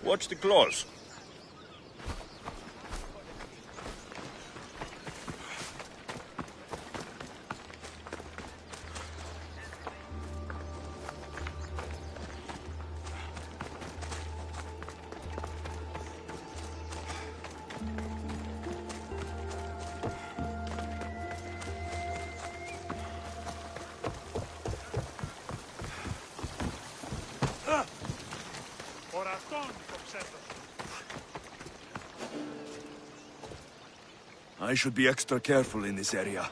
Watch the claws. I should be extra careful in this area.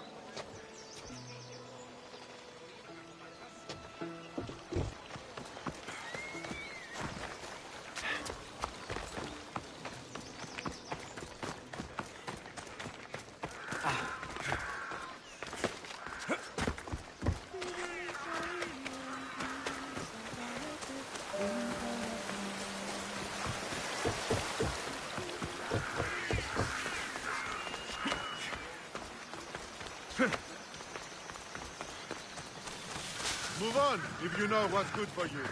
Move on, if you know what's good for you.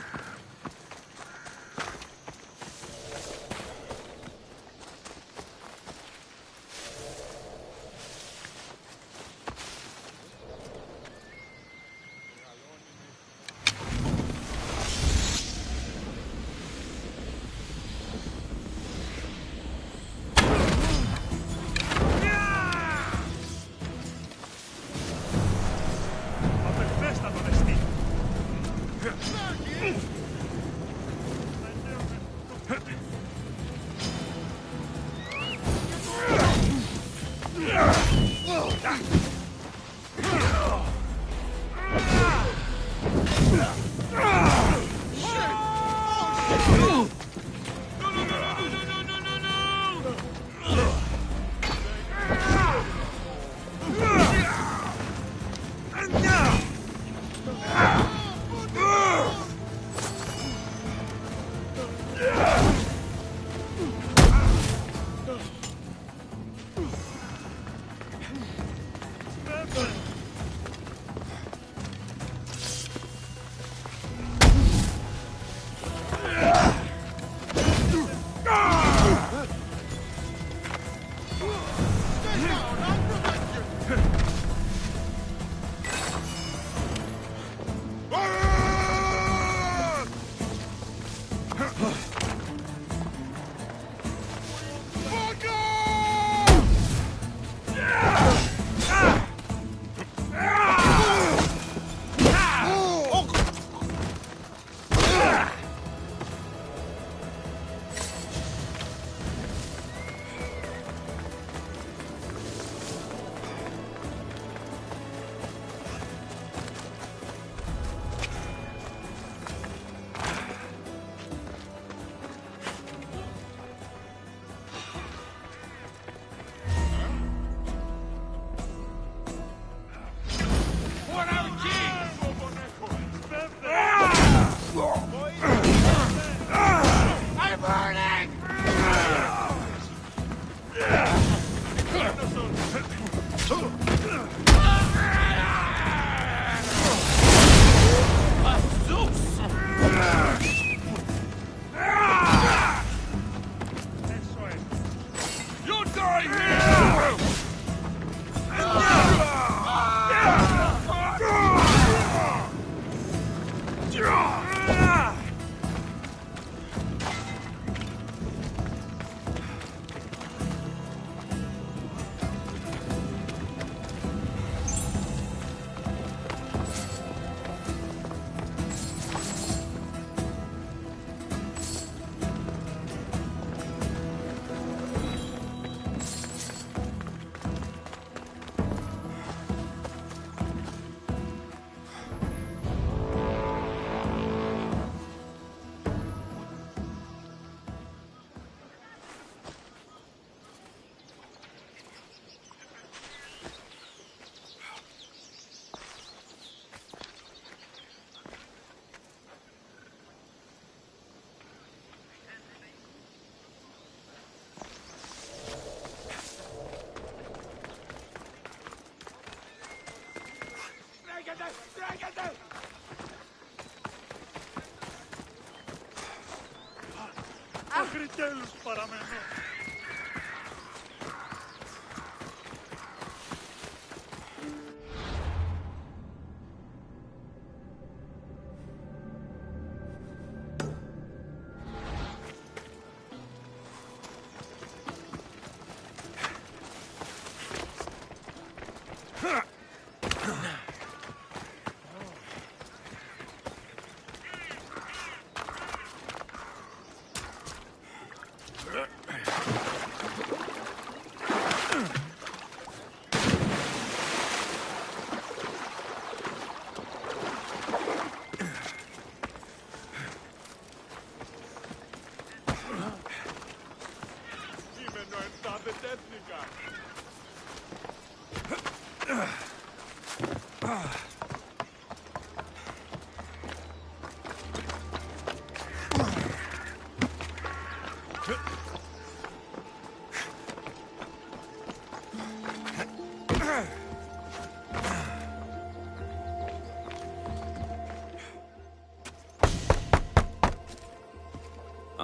Μέχρι τέλους παραμένω.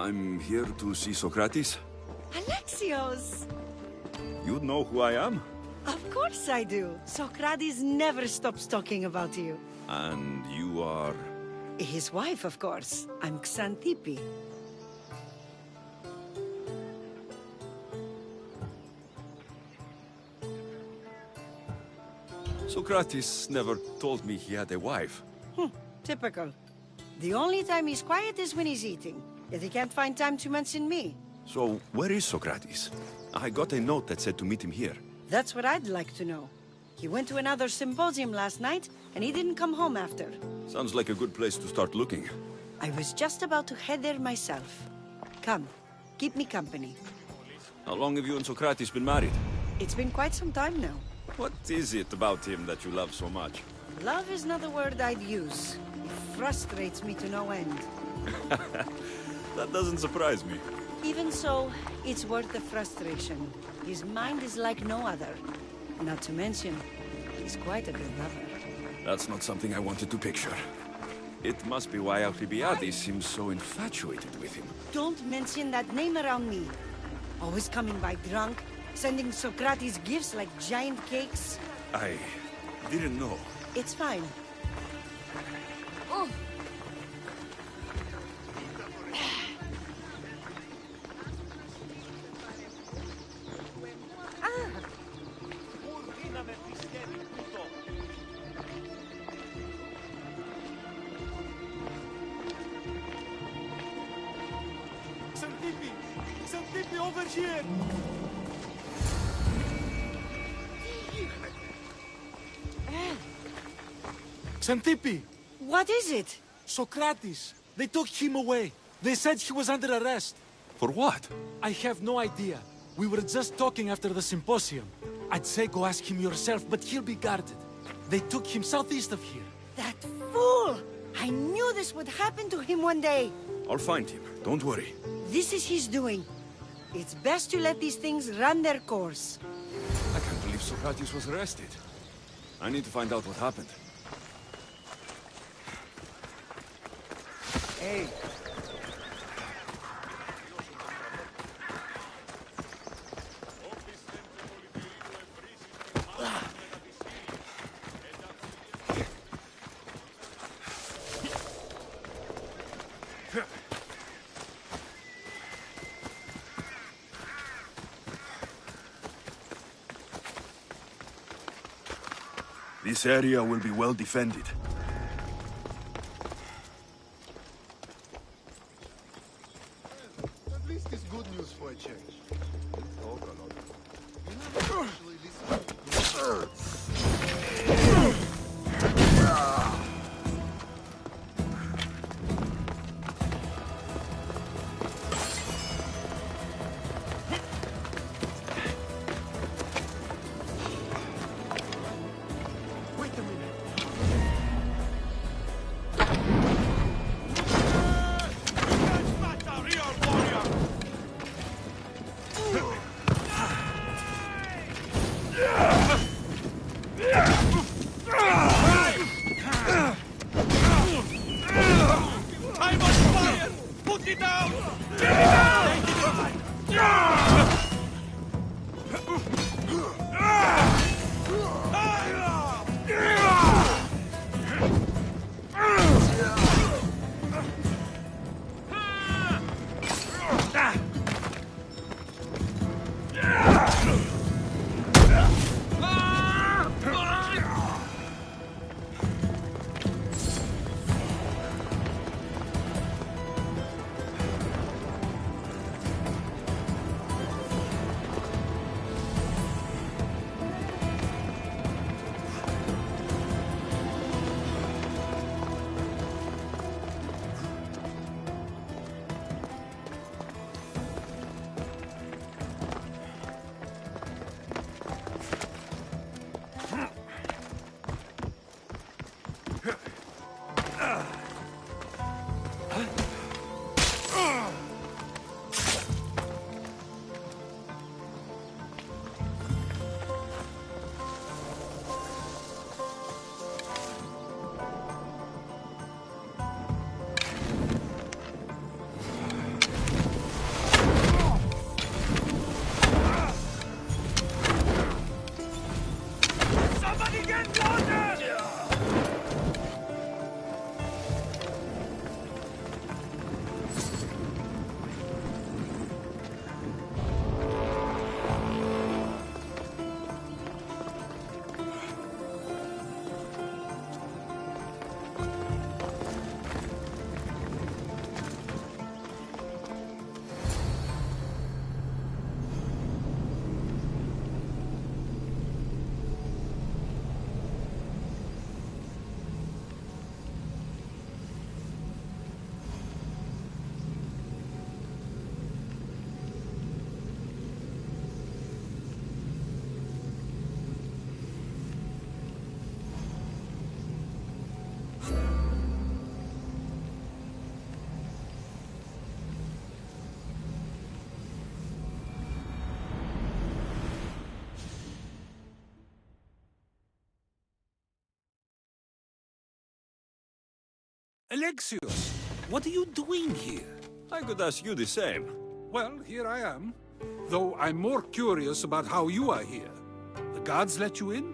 I'm here to see Socrates. Alexios! You know who I am? Of course I do. Socrates never stops talking about you. And you are... His wife, of course. I'm Xantippe. Socrates never told me he had a wife. Typical. The only time he's quiet is when he's eating. Yet he can't find time to mention me. So, where is Socrates? I got a note that said to meet him here. That's what I'd like to know. He went to another symposium last night, and he didn't come home after. Sounds like a good place to start looking. I was just about to head there myself. Come, keep me company. How long have you and Socrates been married? It's been quite some time now. What is it about him that you love so much? Love is not a word I'd use. It frustrates me to no end. That doesn't surprise me. Even so, it's worth the frustration. His mind is like no other. Not to mention, he's quite a good lover. That's not something I wanted to picture. It must be why Alcibiades seems so infatuated with him. Don't mention that name around me. Always coming by drunk, sending Socrates gifts like giant cakes. I didn't know. It's fine. Oh. Xantippe, over here! Xantippe! What is it? Socrates! They took him away. They said he was under arrest. For what? I have no idea. We were just talking after the symposium. I'd say go ask him yourself, but he'll be guarded. They took him southeast of here. That fool! I knew this would happen to him one day. I'll find him. Don't worry. This is his doing. It's best to let these things run their course. I can't believe Socrates was arrested. I need to find out what happened. Hey. This area will be well defended. At least it's good news for a change. Talk a lot. You never actually listen. Wait a minute. Alexios, what are you doing here? I could ask you the same. Well, here I am. Though I'm more curious about how you are here. The guards let you in?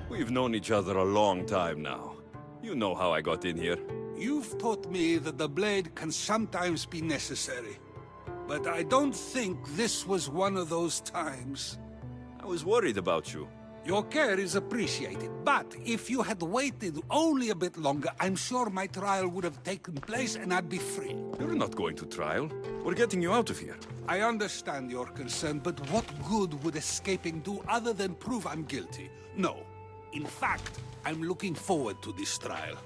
We've known each other a long time now. You know how I got in here. You've taught me that the blade can sometimes be necessary. But I don't think this was one of those times. I was worried about you. Your care is appreciated, but if you had waited only a bit longer, I'm sure my trial would have taken place and I'd be free. You're not going to trial. We're getting you out of here. I understand your concern, but what good would escaping do other than prove I'm guilty? No. In fact, I'm looking forward to this trial.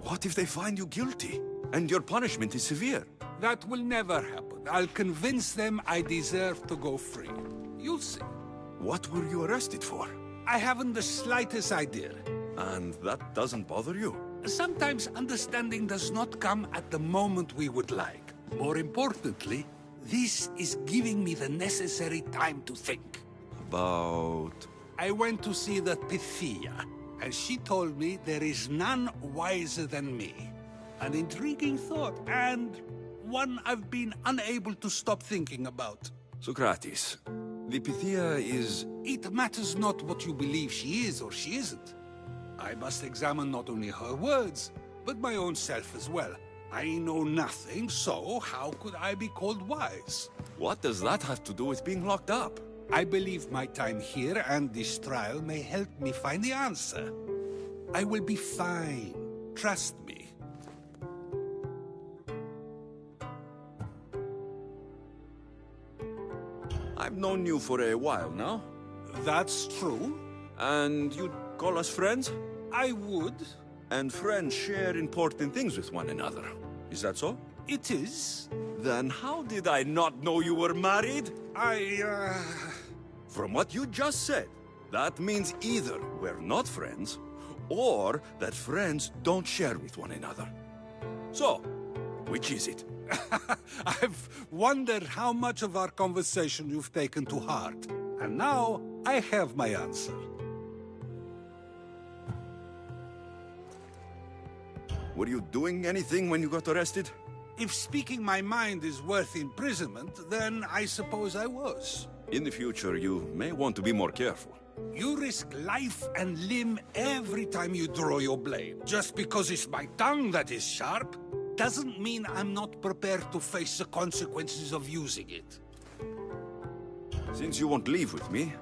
What if they find you guilty? And your punishment is severe? That will never happen. I'll convince them I deserve to go free. You'll see. What were you arrested for? I haven't the slightest idea. And that doesn't bother you? Sometimes understanding does not come at the moment we would like. More importantly, this is giving me the necessary time to think. About... I went to see the Pythia, and she told me there is none wiser than me. An intriguing thought, and one I've been unable to stop thinking about. Socrates, the Pythia is... It matters not what you believe she is or she isn't. I must examine not only her words, but my own self as well. I know nothing, so how could I be called wise? What does that have to do with being locked up? I believe my time here and this trial may help me find the answer. I will be fine. Trust me. I've known you for a while now. That's true. And you'd call us friends? I would. And friends share important things with one another. Is that so? It is. Then how did I not know you were married? From what you just said, that means either we're not friends, or that friends don't share with one another. So, which is it? I've wondered how much of our conversation you've taken to heart. And now, I have my answer. Were you doing anything when you got arrested? If speaking my mind is worth imprisonment, then I suppose I was. In the future, you may want to be more careful. You risk life and limb every time you draw your blade. Just because it's my tongue that is sharp, doesn't mean I'm not prepared to face the consequences of using it. Since you won't leave with me,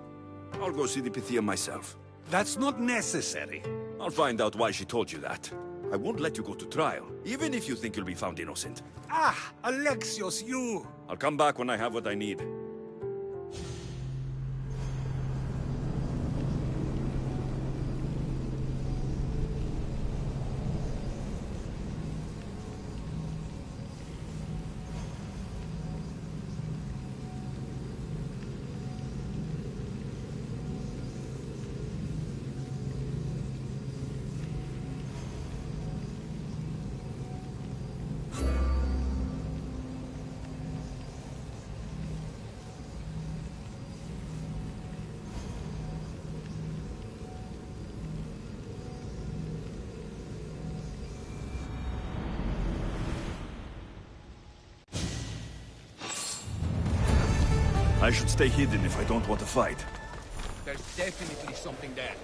I'll go see the Pythia myself. That's not necessary. I'll find out why she told you that. I won't let you go to trial, even if you think you'll be found innocent. Ah, Alexios, you... I'll come back when I have what I need. I should stay hidden if I don't want to fight. There's definitely something there.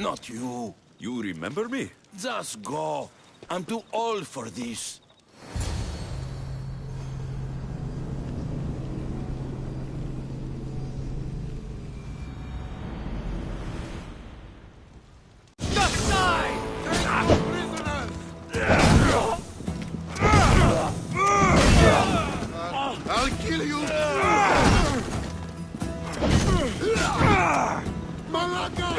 Not you. You remember me? Just go. I'm too old for this. I'll kill you! Malaka!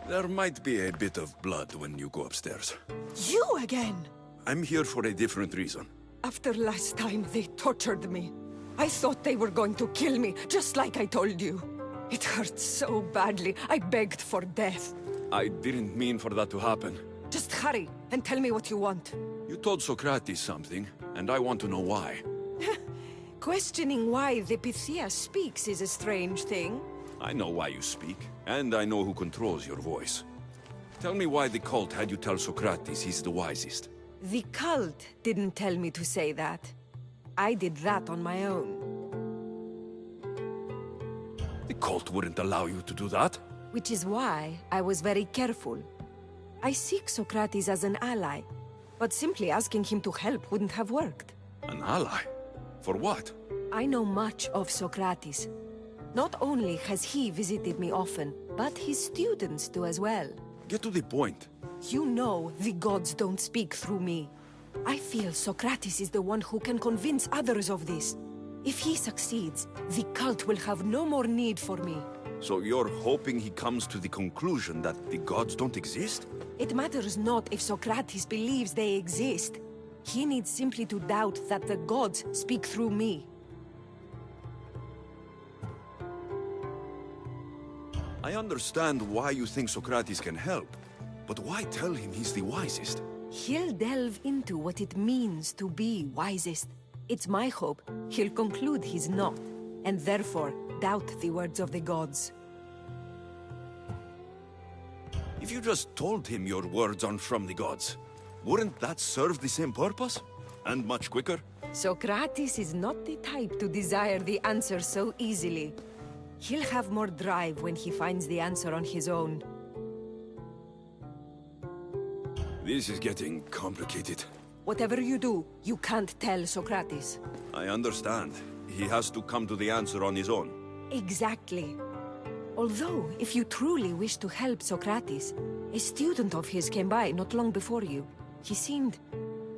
There might be a bit of blood when you go upstairs. You again? I'm here for a different reason. After last time, they tortured me. I thought they were going to kill me, just like I told you. It hurt so badly, I begged for death. I didn't mean for that to happen. Just hurry, and tell me what you want. You told Socrates something, and I want to know why. Questioning why the Pythia speaks is a strange thing. I know why you speak, and I know who controls your voice. Tell me why the cult had you tell Socrates he's the wisest. The cult didn't tell me to say that. I did that on my own. The cult wouldn't allow you to do that. Which is why I was very careful. I seek Socrates as an ally, but simply asking him to help wouldn't have worked. An ally? For what? I know much of Socrates. Not only has he visited me often, but his students do as well. Get to the point. You know the gods don't speak through me. I feel Socrates is the one who can convince others of this. If he succeeds, the cult will have no more need for me. So you're hoping he comes to the conclusion that the gods don't exist? It matters not if Socrates believes they exist. He needs simply to doubt that the gods speak through me. I understand why you think Socrates can help, but why tell him he's the wisest? He'll delve into what it means to be wisest. It's my hope he'll conclude he's not, and therefore doubt the words of the gods. If you just told him your words aren't from the gods, wouldn't that serve the same purpose? And much quicker? Socrates is not the type to desire the answer so easily. He'll have more drive when he finds the answer on his own. This is getting complicated. Whatever you do, you can't tell Socrates. I understand. He has to come to the answer on his own. Exactly. Although, if you truly wish to help Socrates, a student of his came by not long before you. He seemed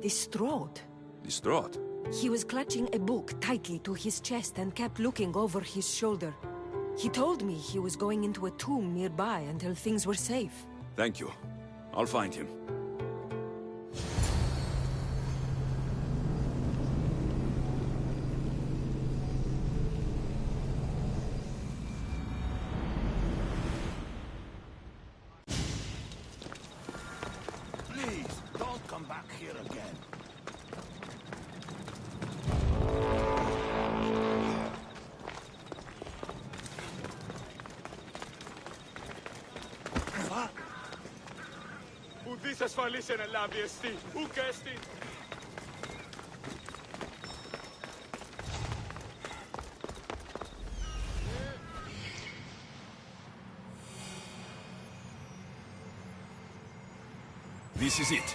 distraught. Distraught? He was clutching a book tightly to his chest and kept looking over his shoulder. He told me he was going into a tomb nearby until things were safe. Thank you. I'll find him. Please, don't come back here again. ασφαλής εν ελάβει εστί, ουκ έστι. This is it.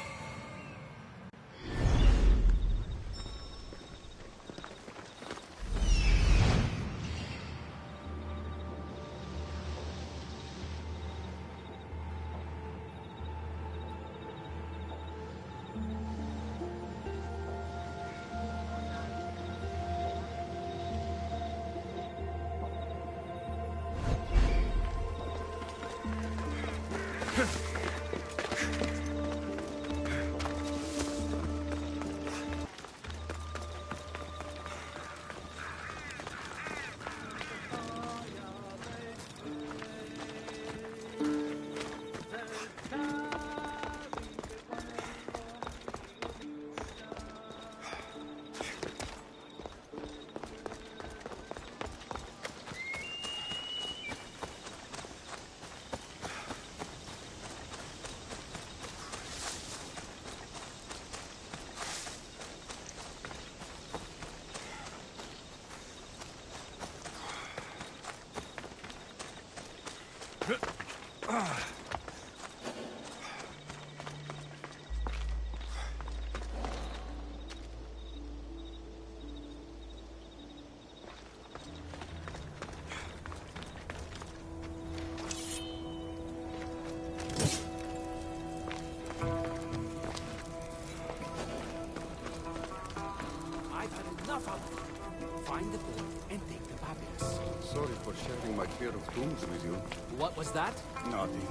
Find the boy and take the papyrus. Sorry for sharing my fear of tombs with you. What was that? Nothing.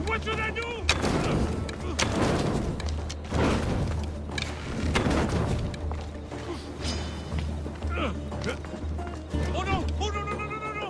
What should I do? Oh no! Oh no! No! No! No! No!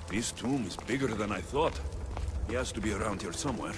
This tomb is bigger than I thought. He has to be around here somewhere.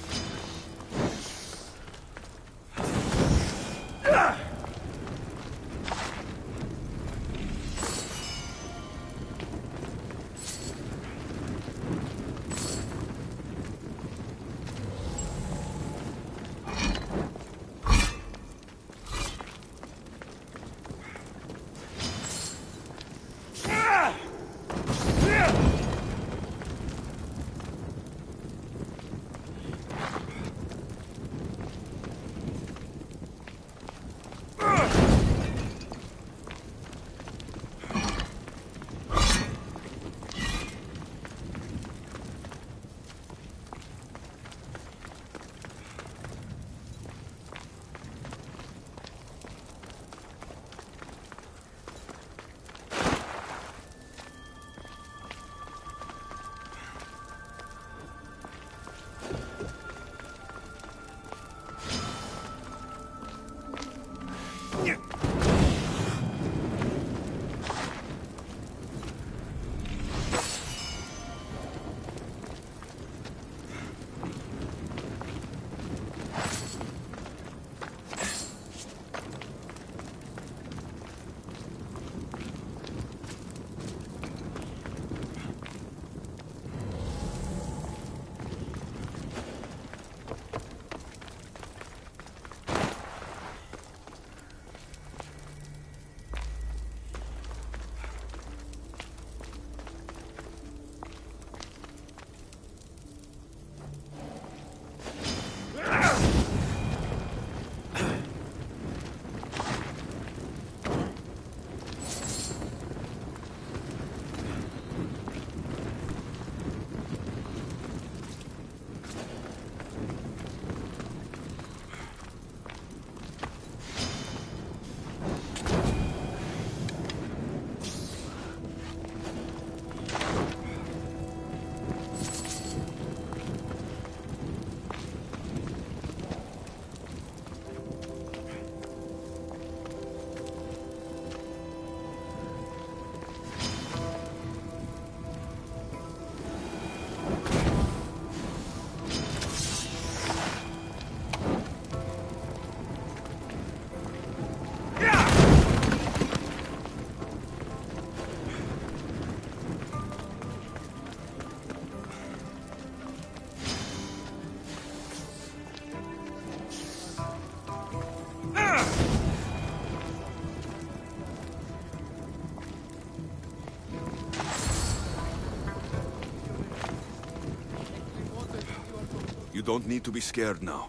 You don't need to be scared now.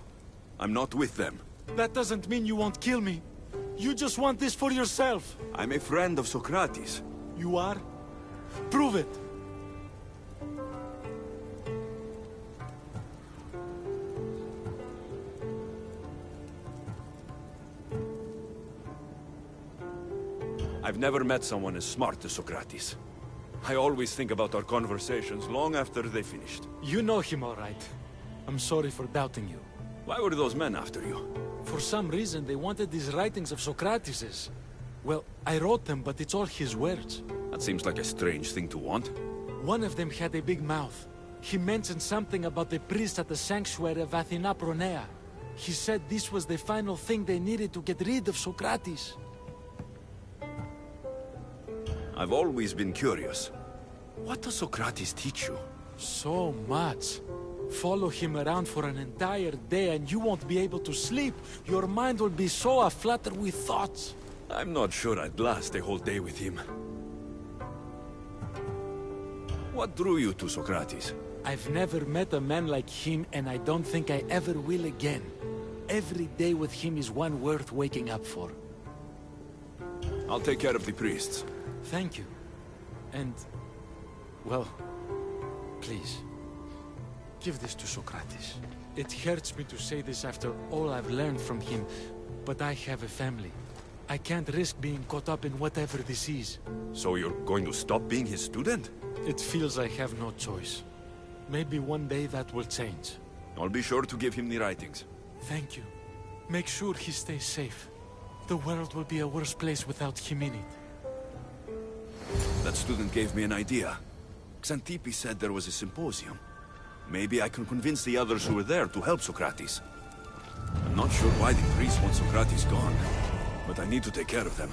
I'm not with them. That doesn't mean you won't kill me. You just want this for yourself. I'm a friend of Socrates. You are? Prove it. I've never met someone as smart as Socrates. I always think about our conversations long after they finished. You know him all right. I'm sorry for doubting you. Why were those men after you? For some reason, they wanted these writings of Socrates's. Well, I wrote them, but it's all his words. That seems like a strange thing to want. One of them had a big mouth. He mentioned something about the priest at the sanctuary of Athena Pronea. He said this was the final thing they needed to get rid of Socrates. I've always been curious. What does Socrates teach you? So much. Follow him around for an entire day and you won't be able to sleep. Your mind will be so aflutter with thoughts. I'm not sure I'd last a whole day with him. What drew you to Socrates? I've never met a man like him and I don't think I ever will again. Every day with him is one worth waking up for. I'll take care of the priests. Thank you. And, well, please, give this to Socrates. It hurts me to say this after all I've learned from him, but I have a family. I can't risk being caught up in whatever this is. So you're going to stop being his student? It feels I have no choice. Maybe one day that will change. I'll be sure to give him the writings. Thank you. Make sure he stays safe. The world will be a worse place without him in it. That student gave me an idea. Xantippe said there was a symposium. Maybe I can convince the others who were there to help Socrates. I'm not sure why the priests want Socrates gone, but I need to take care of them.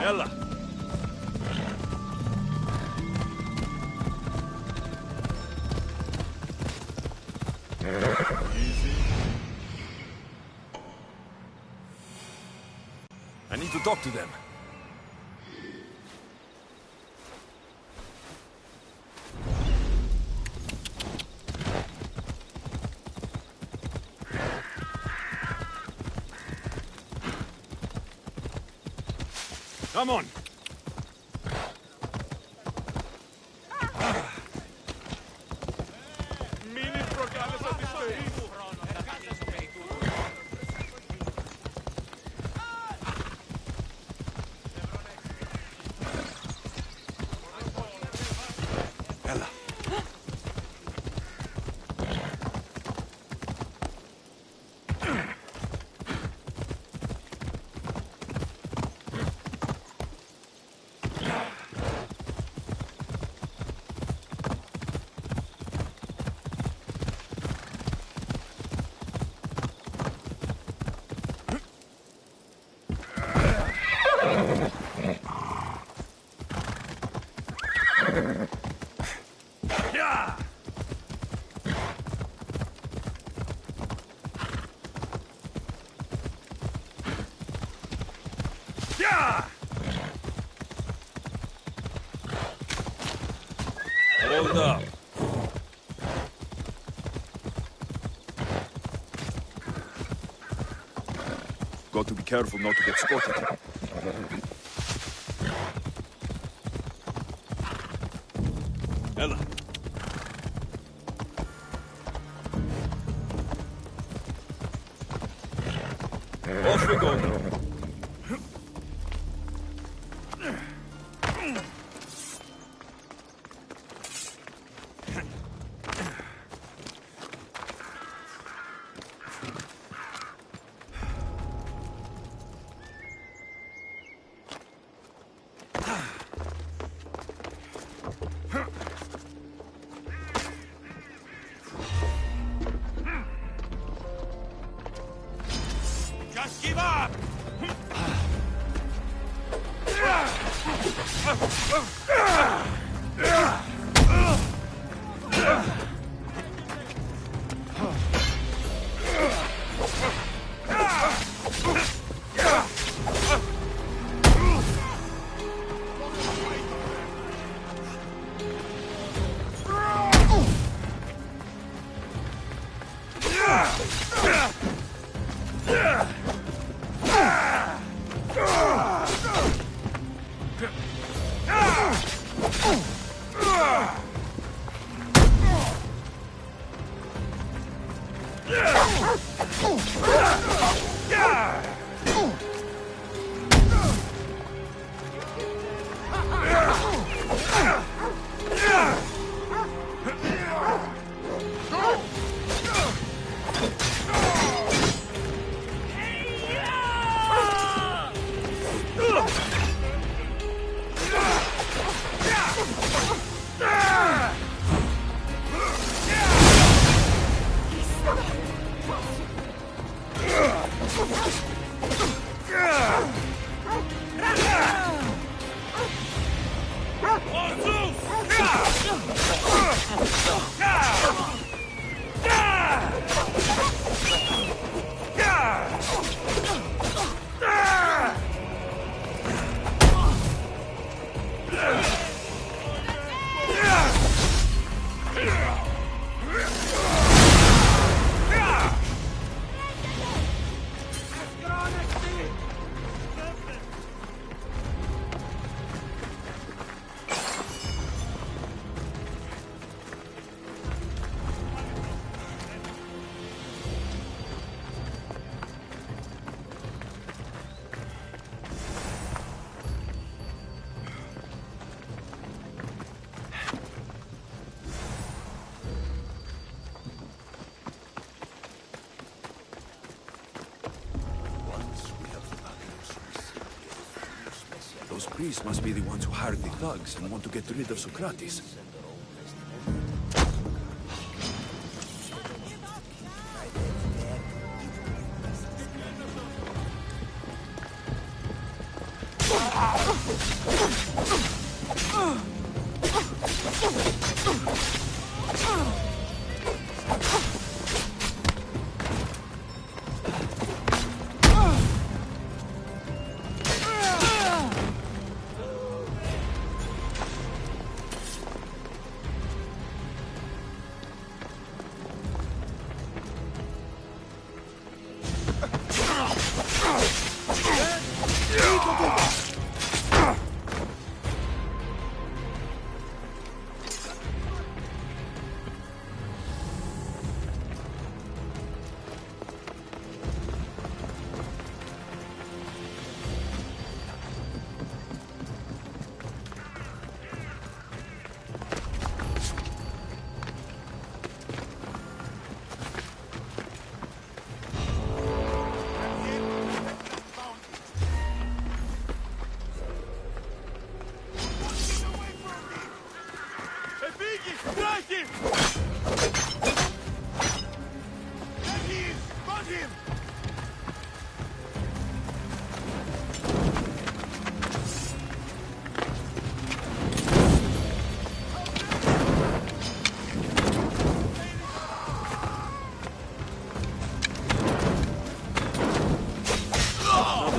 Ella! Easy. I need to talk to them. Come on! Μην προκάλεσα τη στερή μου. Ella! Yeah! Yeah! Hold up. Got to be careful not to get spotted. Ella. Off we go now. give up! Those priests must be the ones who hired the thugs and want to get rid of Socrates.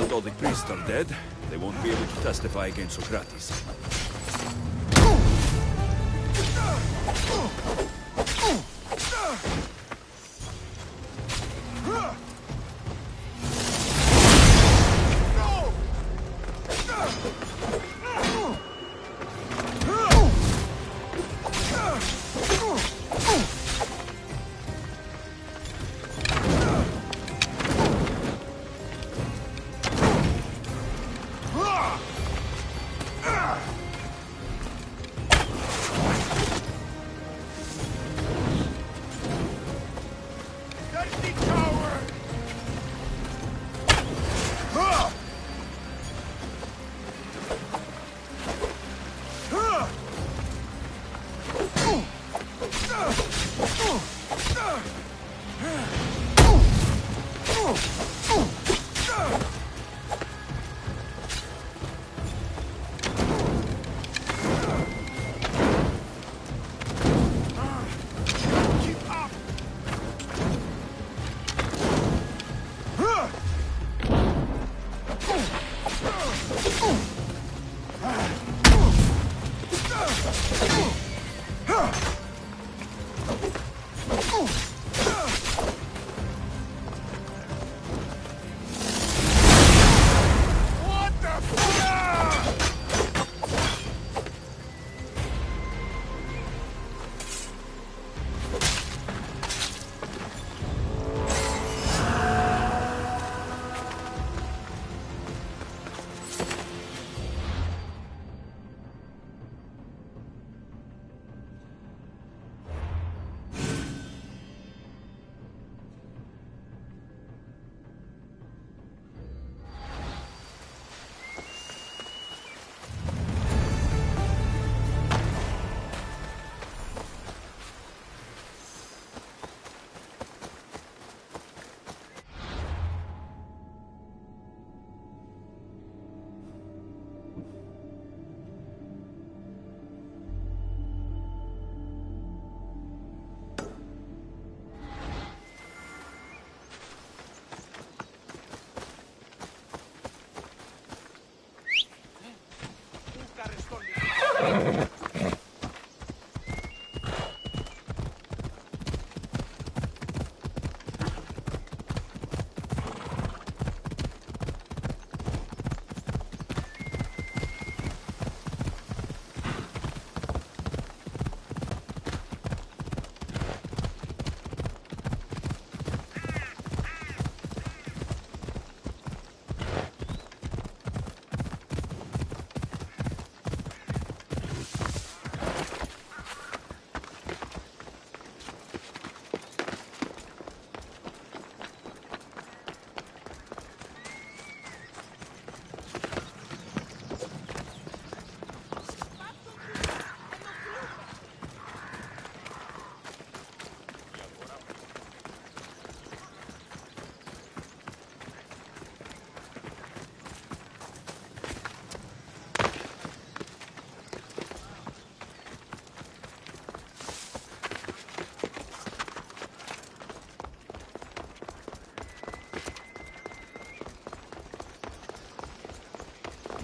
All the priests are dead, they won't be able to testify against Socrates.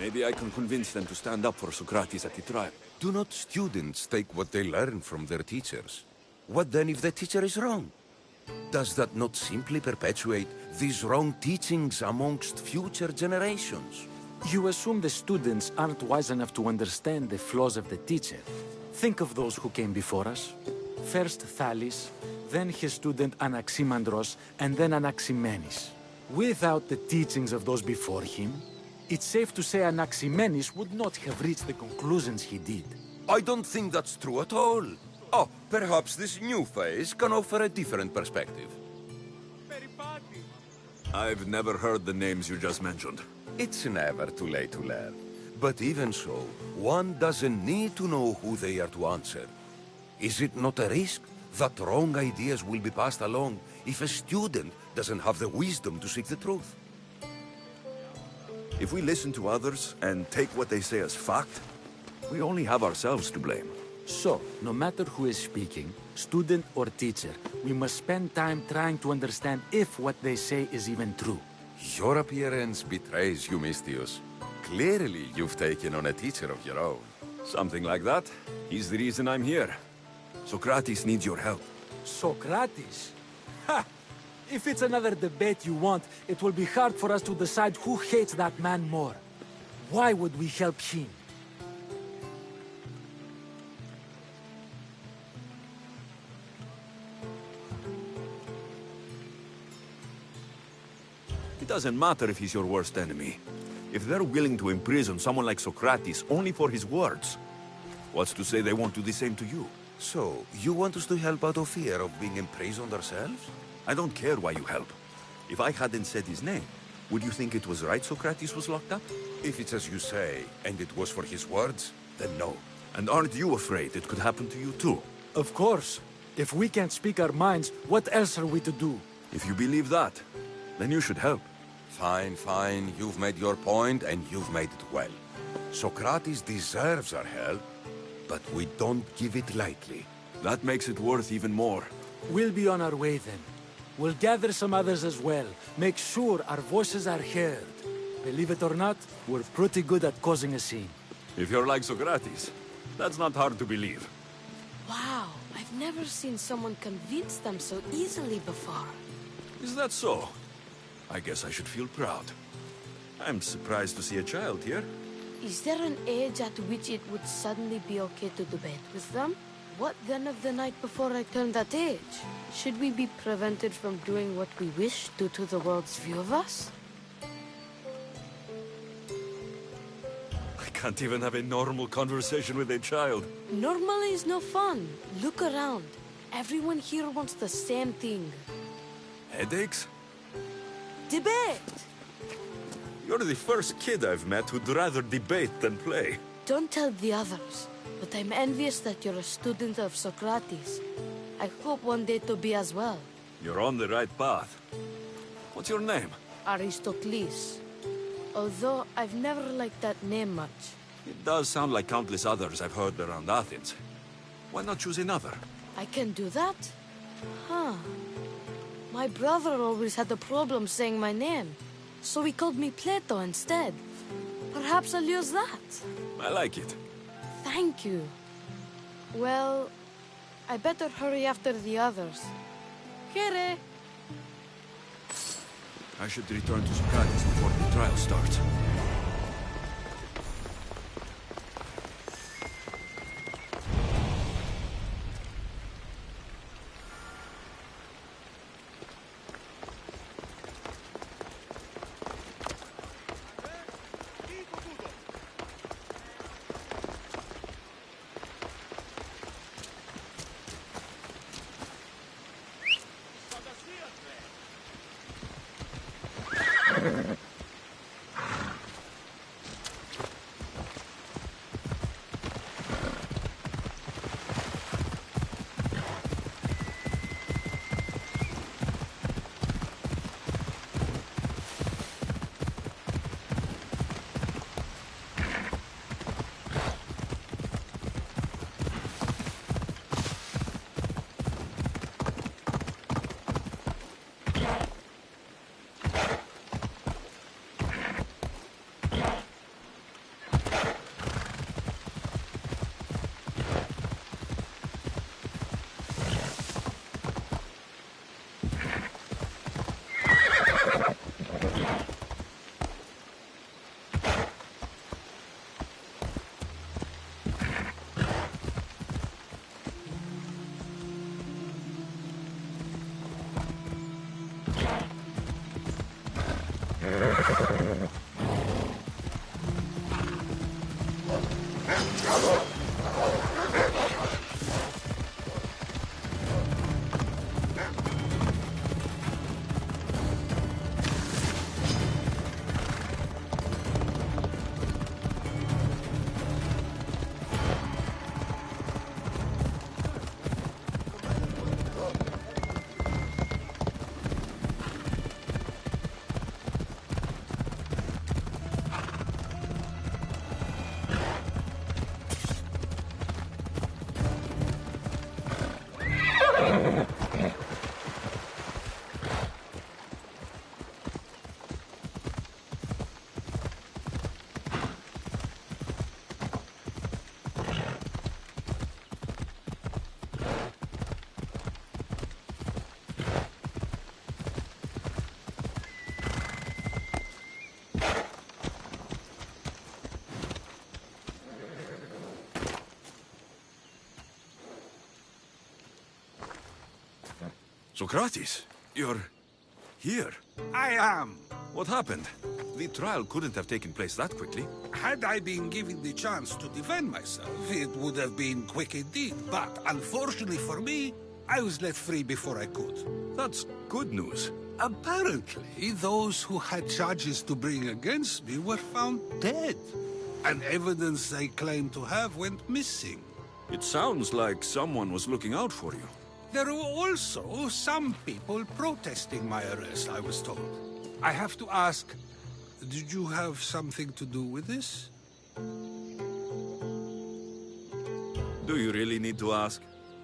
Maybe I can convince them to stand up for Socrates at the trial. Do not students take what they learn from their teachers? What then if the teacher is wrong? Does that not simply perpetuate these wrong teachings amongst future generations? You assume the students aren't wise enough to understand the flaws of the teacher. Think of those who came before us. First Thales, then his student Anaximandros, and then Anaximenes. Without the teachings of those before him, it's safe to say Anaximenes would not have reached the conclusions he did. I don't think that's true at all. Oh, perhaps this new phase can offer a different perspective. I've never heard the names you just mentioned. It's never too late to learn. But even so, one doesn't need to know who they are to answer. Is it not a risk that wrong ideas will be passed along if a student doesn't have the wisdom to seek the truth? If we listen to others and take what they say as fact, we only have ourselves to blame. So, no matter who is speaking, student or teacher, we must spend time trying to understand if what they say is even true. Your appearance betrays you, Mystius. Clearly, you've taken on a teacher of your own. Something like that. He's the reason I'm here. Socrates needs your help. Socrates? Ha! If it's another debate you want, it will be hard for us to decide who hates that man more. Why would we help him? It doesn't matter if he's your worst enemy. If they're willing to imprison someone like Socrates only for his words, what's to say they won't do the same to you? So, you want us to help out of fear of being imprisoned ourselves? I don't care why you help. If I hadn't said his name, would you think it was right Socrates was locked up? If it's as you say, and it was for his words, then no. And aren't you afraid it could happen to you too? Of course. If we can't speak our minds, what else are we to do? If you believe that, then you should help. Fine, fine. You've made your point, and you've made it well. Socrates deserves our help, but we don't give it lightly. That makes it worth even more. We'll be on our way then. We'll gather some others as well. Make sure our voices are heard. Believe it or not, we're pretty good at causing a scene. If you're like Socrates, that's not hard to believe. Wow, I've never seen someone convince them so easily before. Is that so? I guess I should feel proud. I'm surprised to see a child here. Is there an age at which it would suddenly be okay to debate with them? What then of the night before I turned that age? Should we be prevented from doing what we wish due to the world's view of us? I can't even have a normal conversation with a child. Normal is no fun. Look around. Everyone here wants the same thing. Headaches? Debate! You're the first kid I've met who'd rather debate than play. Don't tell the others, but I'm envious that you're a student of Socrates. I hope one day to be as well. You're on the right path. What's your name? Aristocles. Although I've never liked that name much. It does sound like countless others I've heard around Athens. Why not choose another? I can do that? Huh. My brother always had a problem saying my name, so he called me Plato instead. Perhaps I'll use that. I like it. Thank you. Well, I better hurry after the others. Here. I should return to Socrates before the trial starts. Socrates, you're here. I am. What happened? The trial couldn't have taken place that quickly. Had I been given the chance to defend myself, it would have been quick indeed. But unfortunately for me, I was let free before I could. That's good news. Apparently, those who had charges to bring against me were found dead. And evidence they claimed to have went missing. It sounds like someone was looking out for you. There were also some people protesting my arrest, I was told. I have to ask, did you have something to do with this? Do you really need to ask?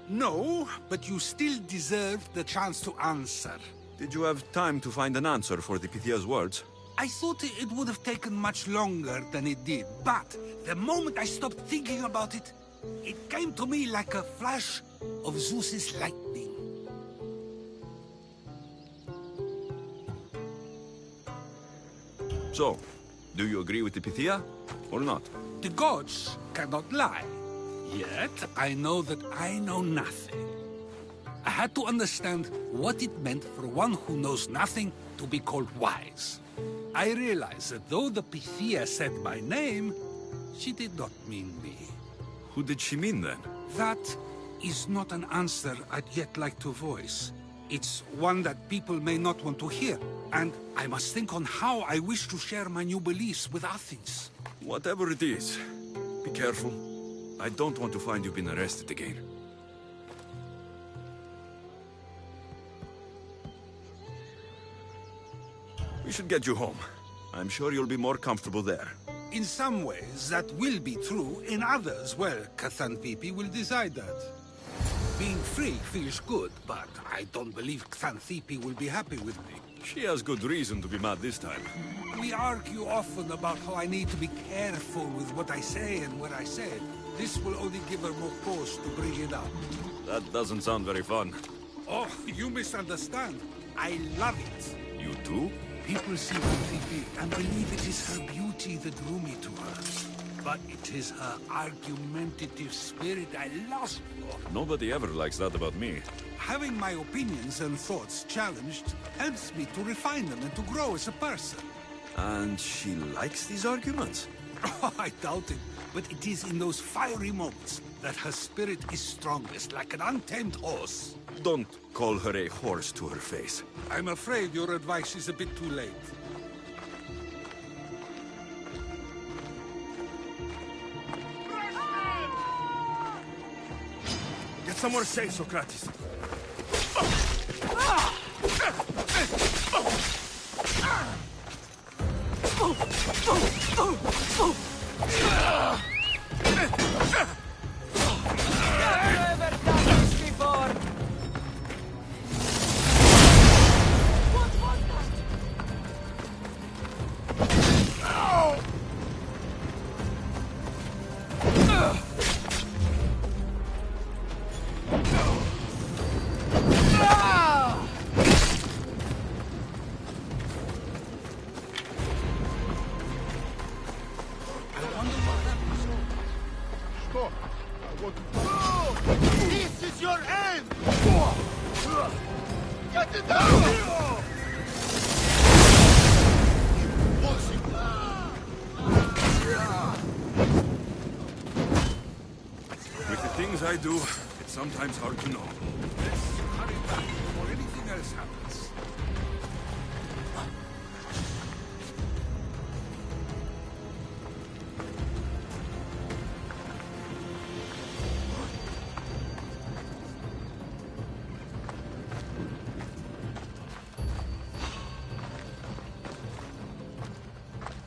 No, but you still deserve the chance to answer. Did you have time to find an answer for the Pythia's words? I thought it would have taken much longer than it did, but the moment I stopped thinking about it, it came to me like a flash of Zeus's lightning. So, do you agree with the Pythia, or not? The gods cannot lie. Yet, I know that I know nothing. I had to understand what it meant for one who knows nothing to be called wise. I realized that though the Pythia said my name, she did not mean me. Who did she mean then? That is not an answer I'd yet like to voice. It's one that people may not want to hear, and I must think on how I wish to share my new beliefs with Athens. Whatever it is, be careful. I don't want to find you've been arrested again. We should get you home. I'm sure you'll be more comfortable there. In some ways, that will be true. In others, well, Xanthippe will decide that. Being free feels good, but I don't believe Xanthippe will be happy with me. She has good reason to be mad this time. We argue often about how I need to be careful with what I say and what I said. This will only give her more cause to bring it up. That doesn't sound very fun. Oh, you misunderstand. I love it. You too? People see Xanthippe and believe it is her beauty that drew me to her. But it is her argumentative spirit I lost for. Nobody ever likes that about me. Having my opinions and thoughts challenged helps me to refine them and to grow as a person. And she likes these arguments? Oh, I doubt it. But it is in those fiery moments that her spirit is strongest, like an untamed horse. Don't call her a horse to her face. I'm afraid your advice is a bit too late. Get somewhere safe, Socrates. Stop! I want to... This is your end! Get it down! I do, it's sometimes hard to know. Let's hurry back before anything else happens.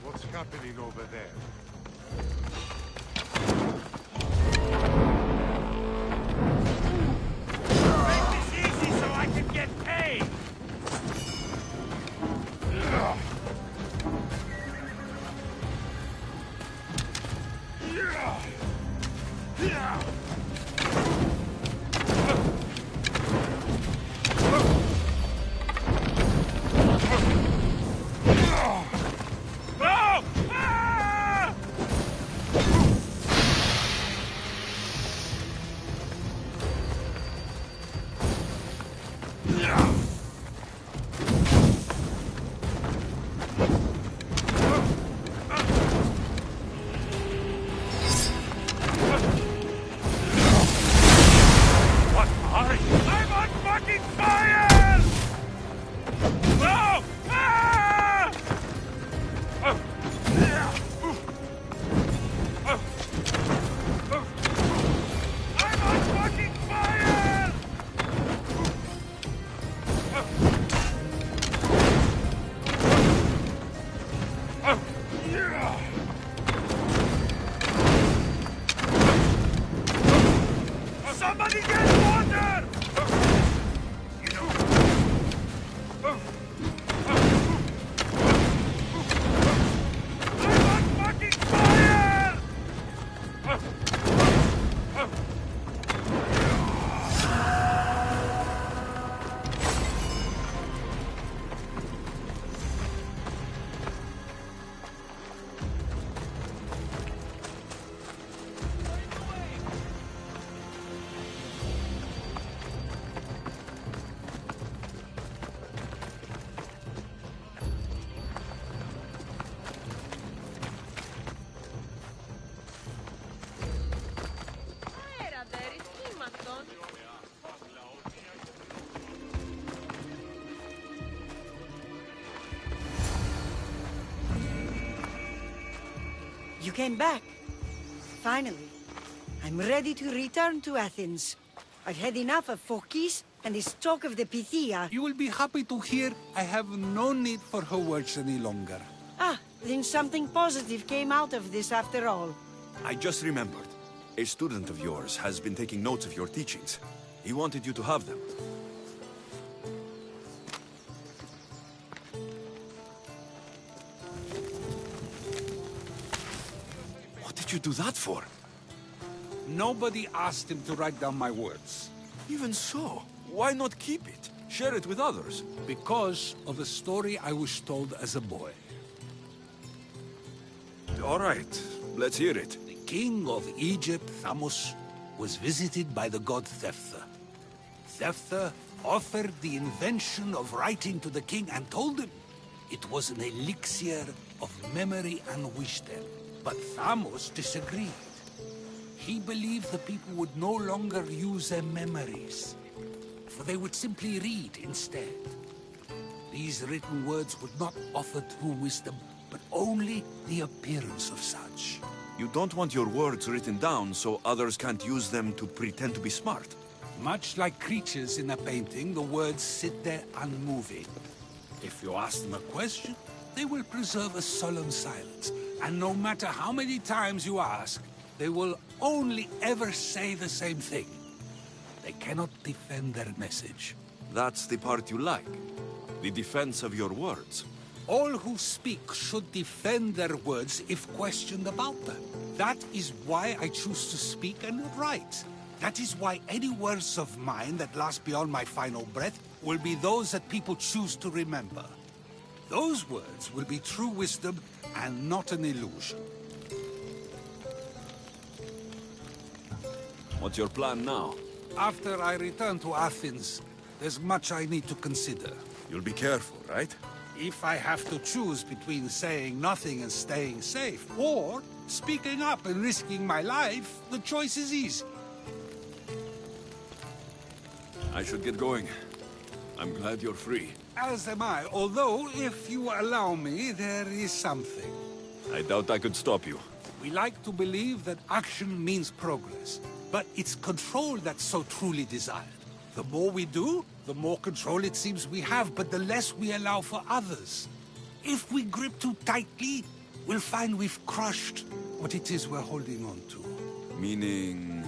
What's happening over there? Make this easy so I can get paid! No! Ah! What are you? I'm on fucking fire! No! Ah! I'm on fucking fire! Somebody get water! You know. I'm on fucking fire! You came back. Finally. I'm ready to return to Athens. I've had enough of Phokis and this talk of the Pythia. You will be happy to hear I have no need for her words any longer. Ah, then something positive came out of this after all. I just remembered. A student of yours has been taking notes of your teachings. He wanted you to have them. What did you do that for? Nobody asked him to write down my words. Even so, why not keep it? Share it with others. Because of a story I was told as a boy. All right, let's hear it. The king of Egypt, Thamos, was visited by the god Thephtha. Thephtha offered the invention of writing to the king and told him it was an elixir of memory and wisdom. But Thamos disagreed. He believed the people would no longer use their memories, for they would simply read instead. These written words would not offer true wisdom, but only the appearance of such. You don't want your words written down so others can't use them to pretend to be smart. Much like creatures in a painting, the words sit there unmoving. If you ask them a question, they will preserve a solemn silence. And no matter how many times you ask, they will only ever say the same thing. They cannot defend their message. That's the part you like. The defense of your words. All who speak should defend their words if questioned about them. That is why I choose to speak and write. That is why any words of mine that last beyond my final breath will be those that people choose to remember. Those words will be true wisdom and not an illusion. What's your plan now? After I return to Athens, there's much I need to consider. You'll be careful, right? If I have to choose between saying nothing and staying safe, or speaking up and risking my life, the choice is easy. I should get going. I'm glad you're free. As am I, although, if you allow me, there is something. I doubt I could stop you. We like to believe that action means progress, but it's control that's so truly desired. The more we do, the more control it seems we have, but the less we allow for others. If we grip too tightly, we'll find we've crushed what it is we're holding on to. Meaning...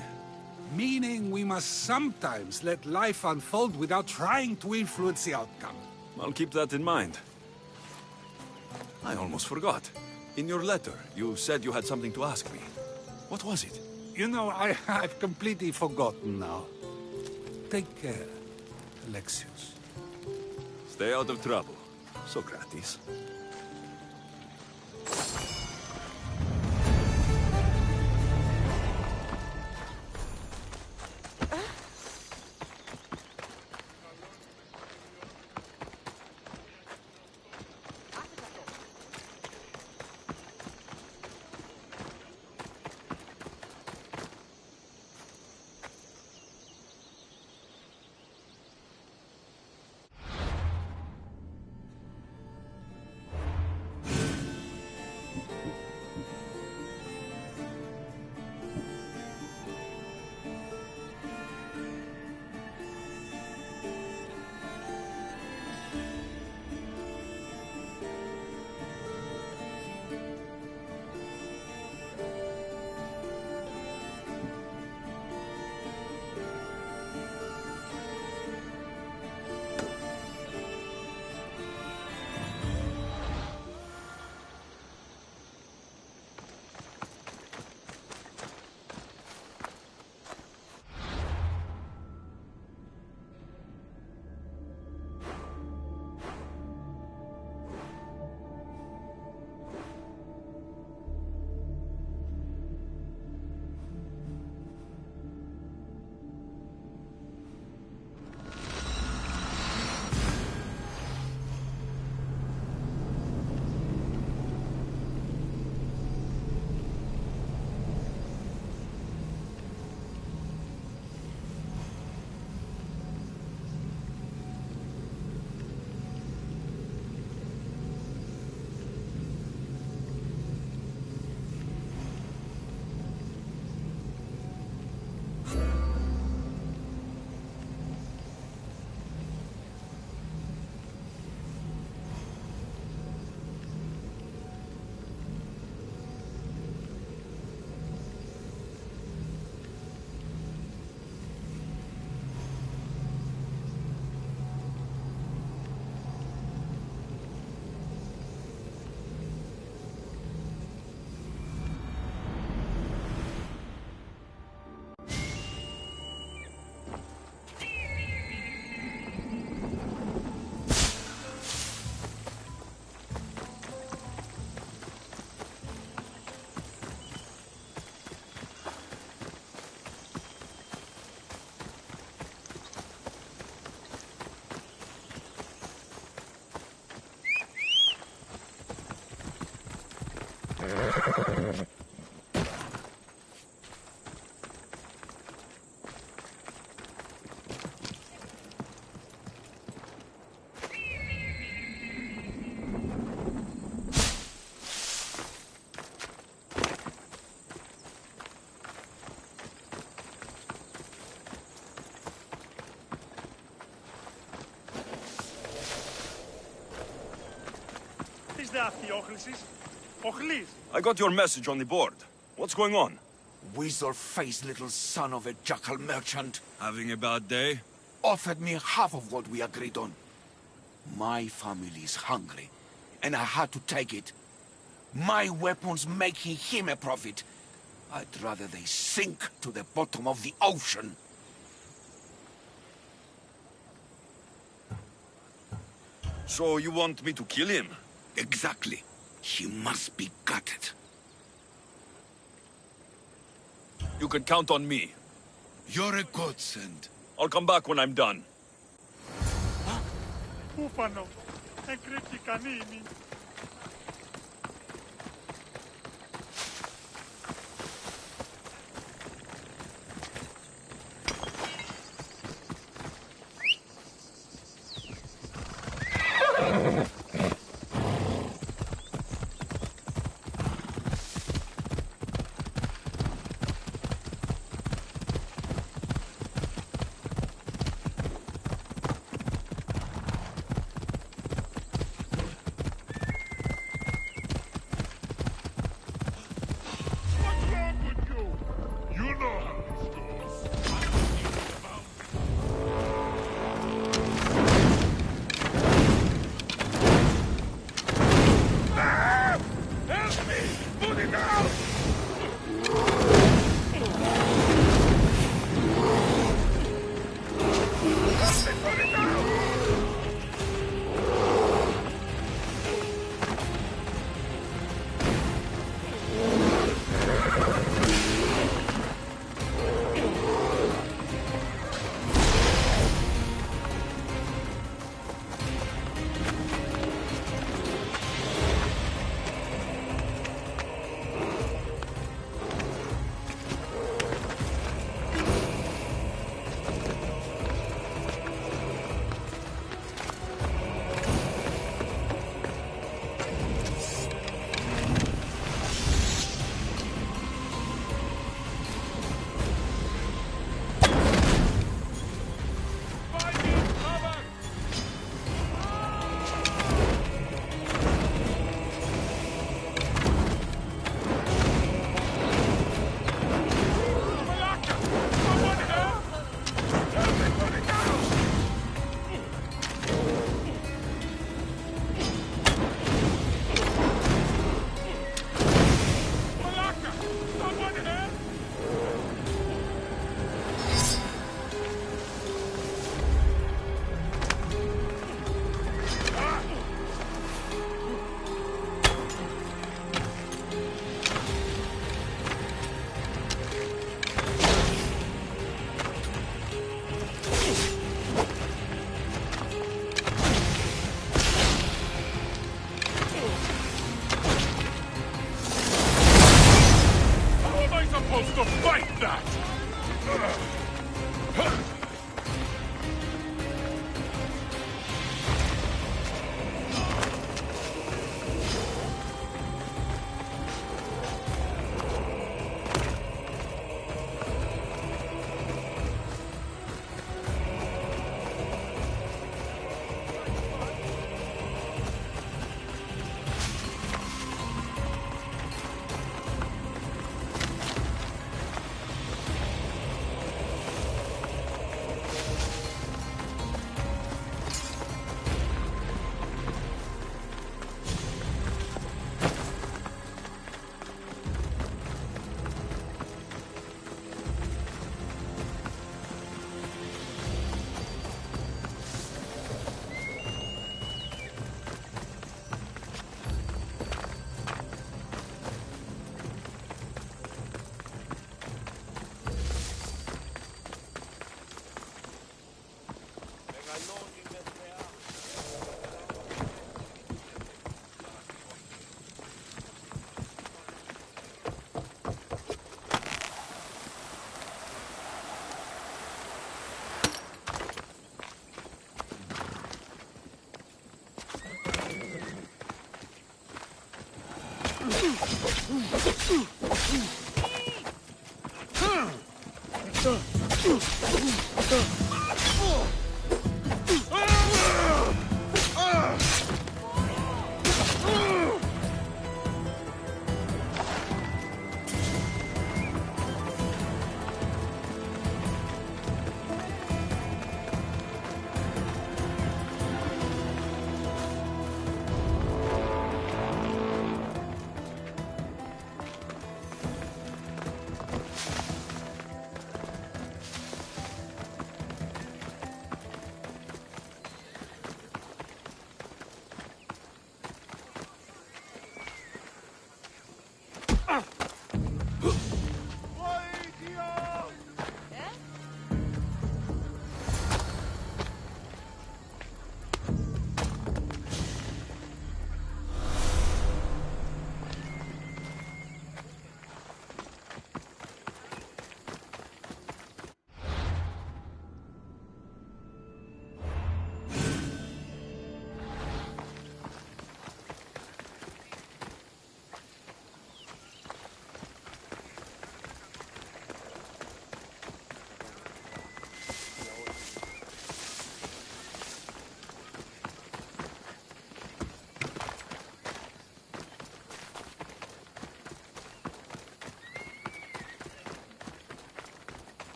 Meaning we must sometimes let life unfold without trying to influence the outcome. I'll keep that in mind. I almost forgot. In your letter, you said you had something to ask me. What was it? You know, I've completely forgotten now. Take care, Alexios. Stay out of trouble, Socrates. I got your message on the board. What's going on? Weasel-faced little son of a jackal merchant. Having a bad day? Offered me half of what we agreed on. My family is hungry, and I had to take it. My weapons making him a profit. I'd rather they sink to the bottom of the ocean. So you want me to kill him? Exactly. He must be gutted. You can count on me. You're a godsend. I'll come back when I'm done. Búfano, έκρυψε κανίνι.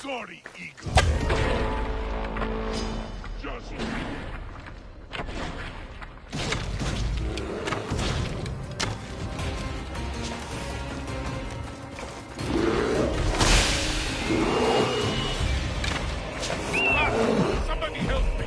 Sorry, Eagle. Just somebody help me.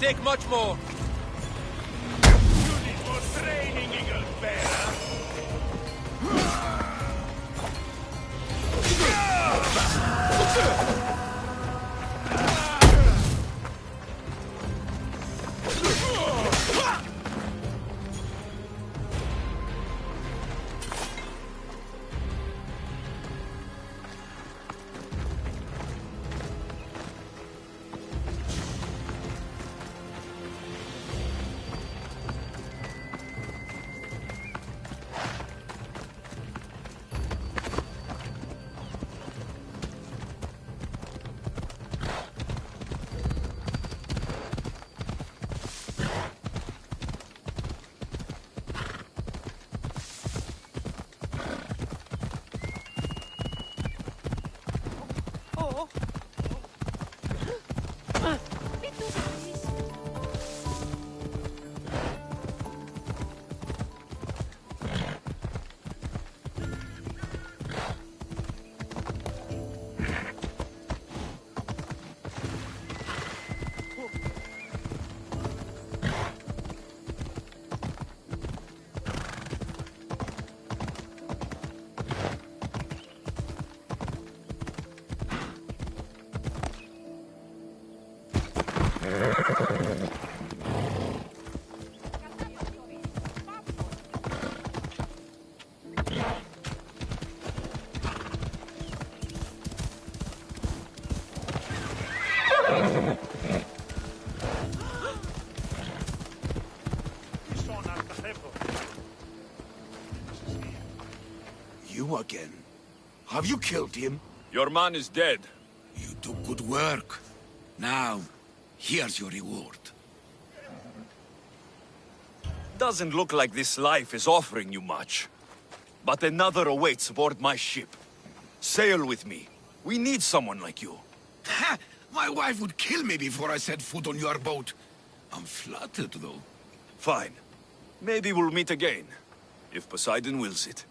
take much more. You need more training, Eagle Bear. You again? Have you killed him? Your man is dead. You do good work. Now, here's your reward. Doesn't look like this life is offering you much. But another awaits aboard my ship. Sail with me. We need someone like you. Ha! My wife would kill me before I set foot on your boat. I'm flattered, though. Fine. Maybe we'll meet again. If Poseidon wills it.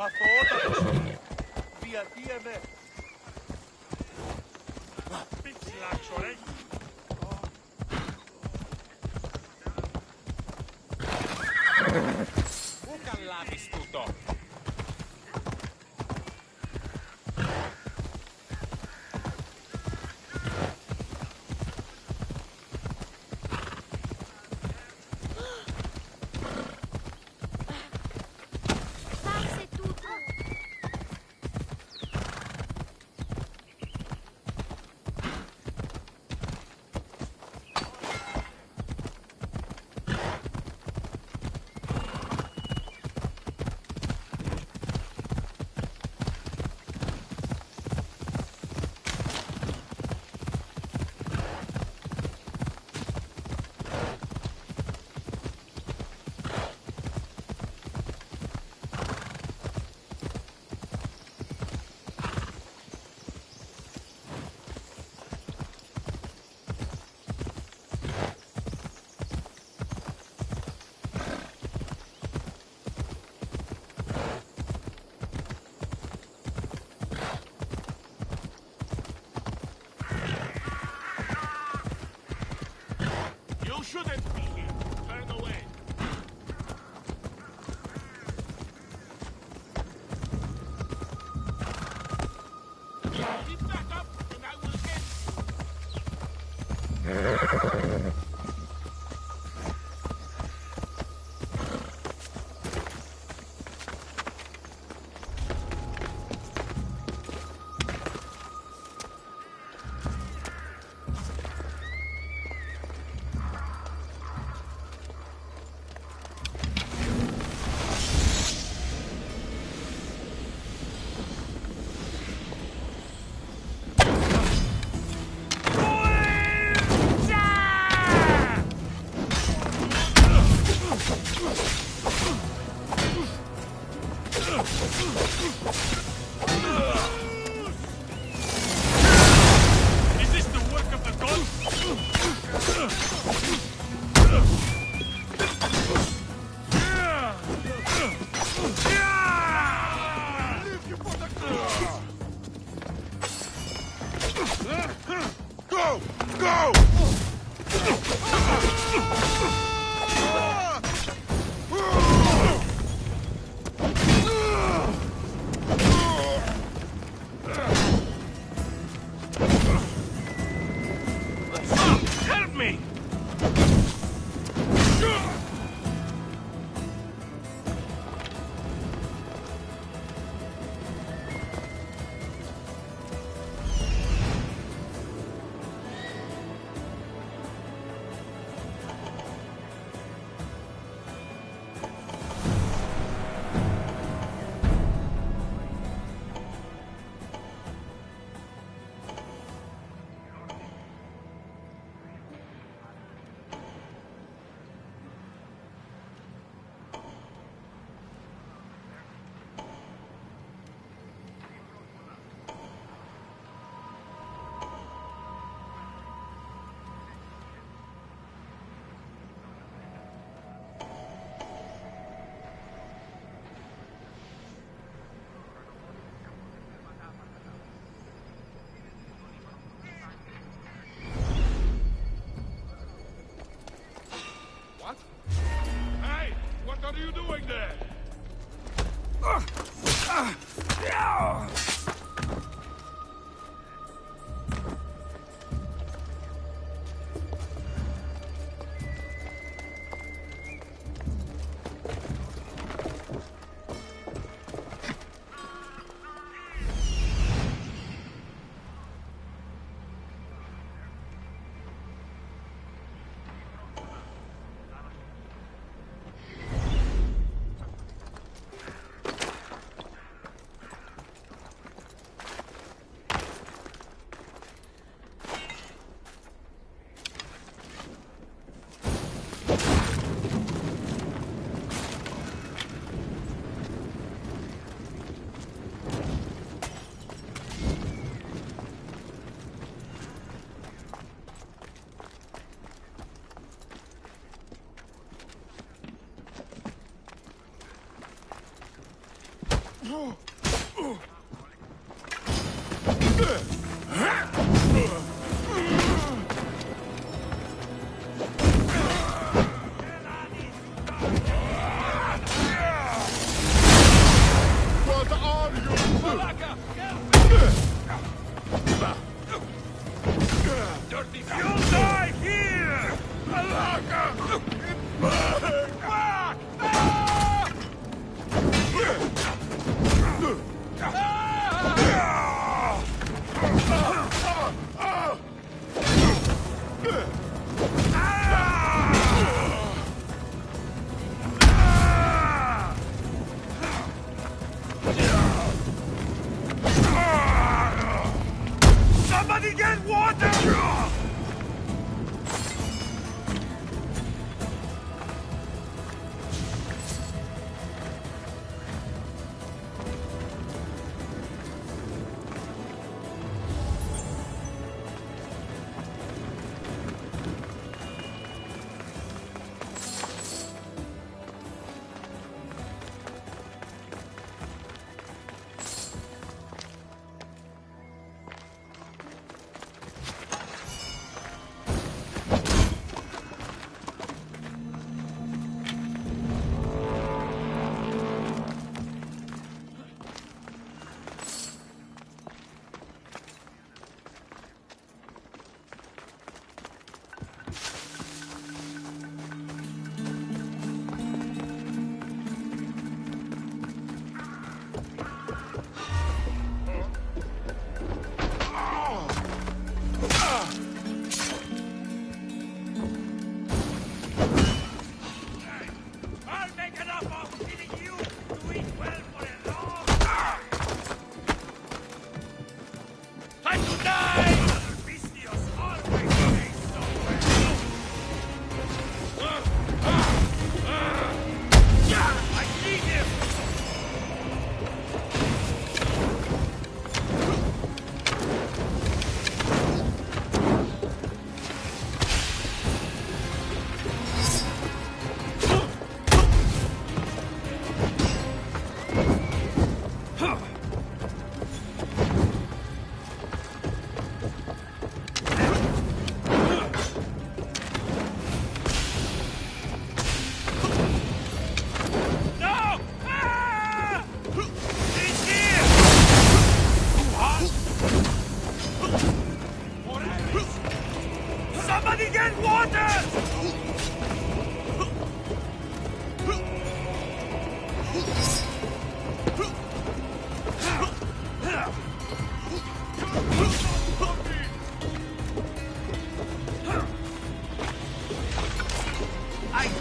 Αθωότατος! Διαδίαμε! Πίξιλαξο, ρε! Πού καλάβεις τούτο! Is this the work of the gods? Go! Go! Help me! What? Hey! What are you doing there? What are you? Dirty! You'll die here! Alaka! Back!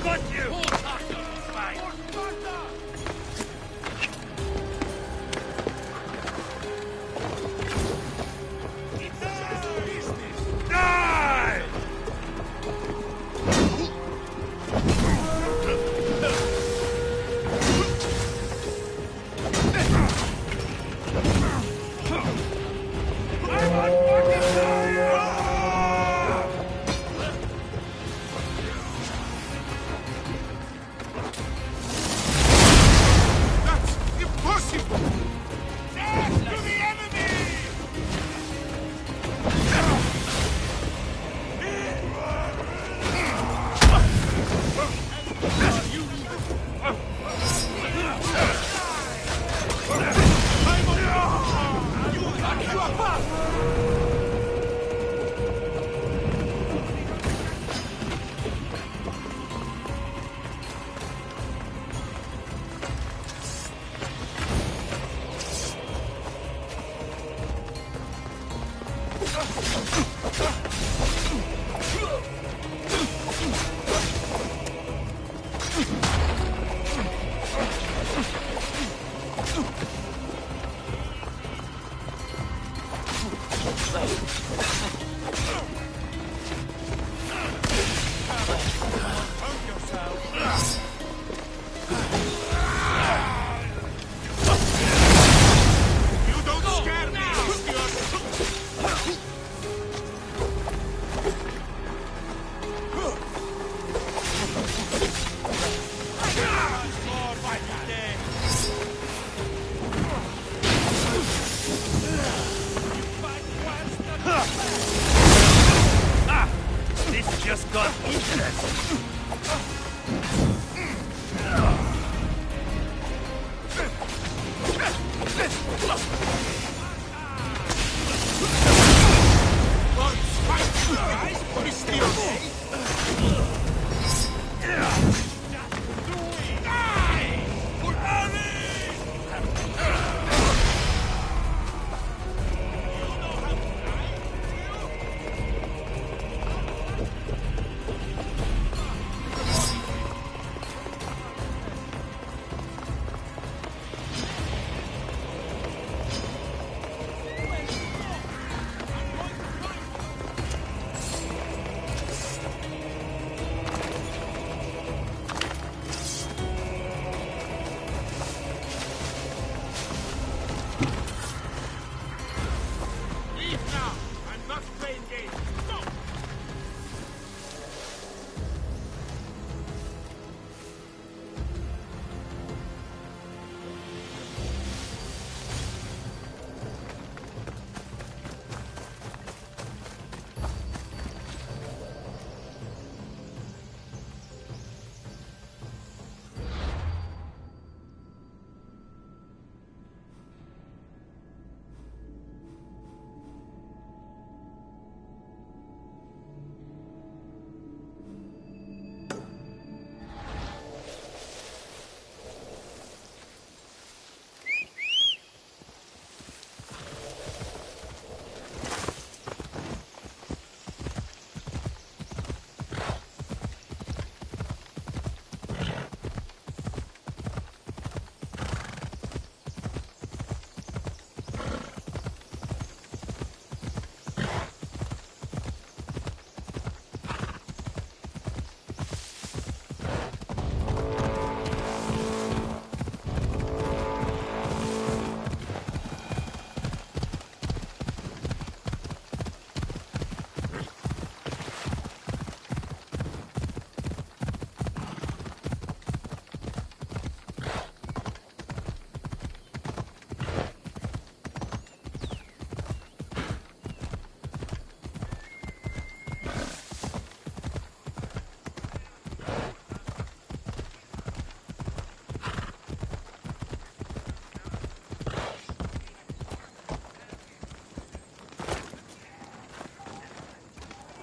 got you! Die! I'm on fucking fire! That's impossible! Death to the enemy! You don't scare me, This just got interesting. Leave now! I'm not playing games. Go!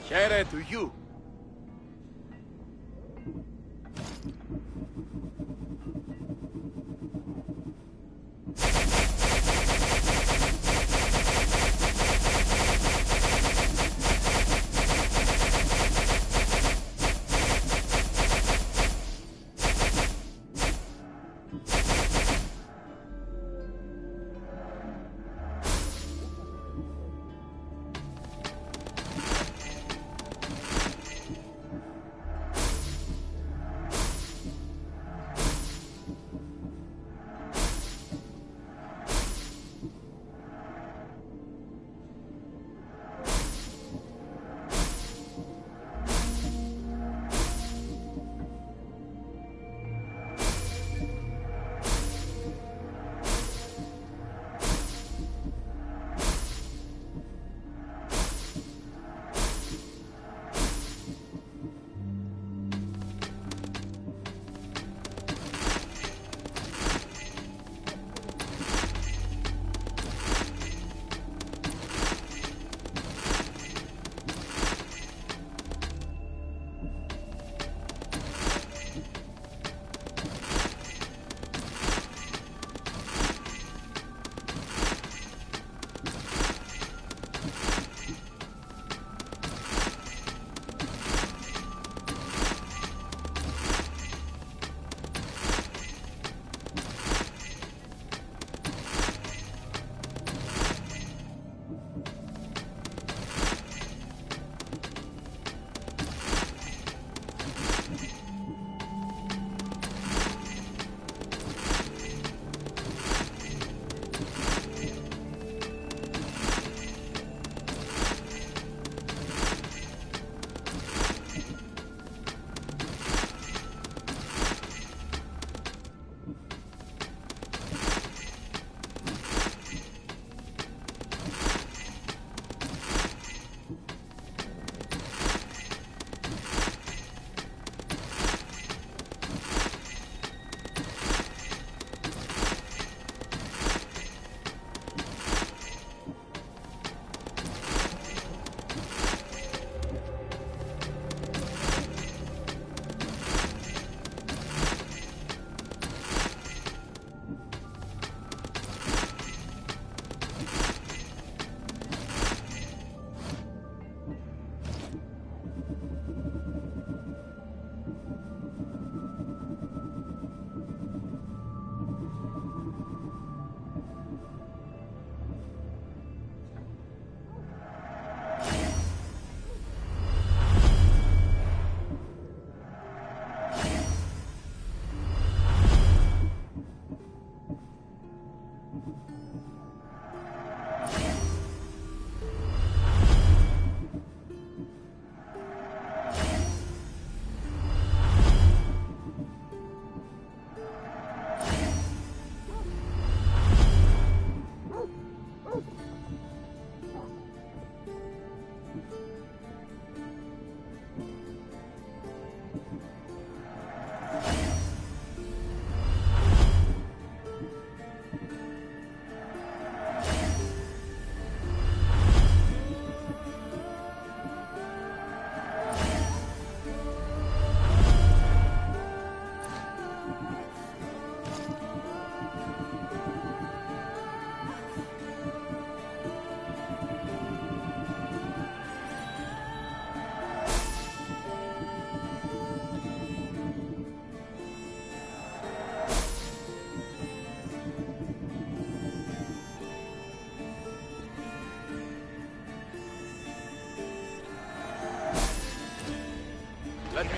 Here to you.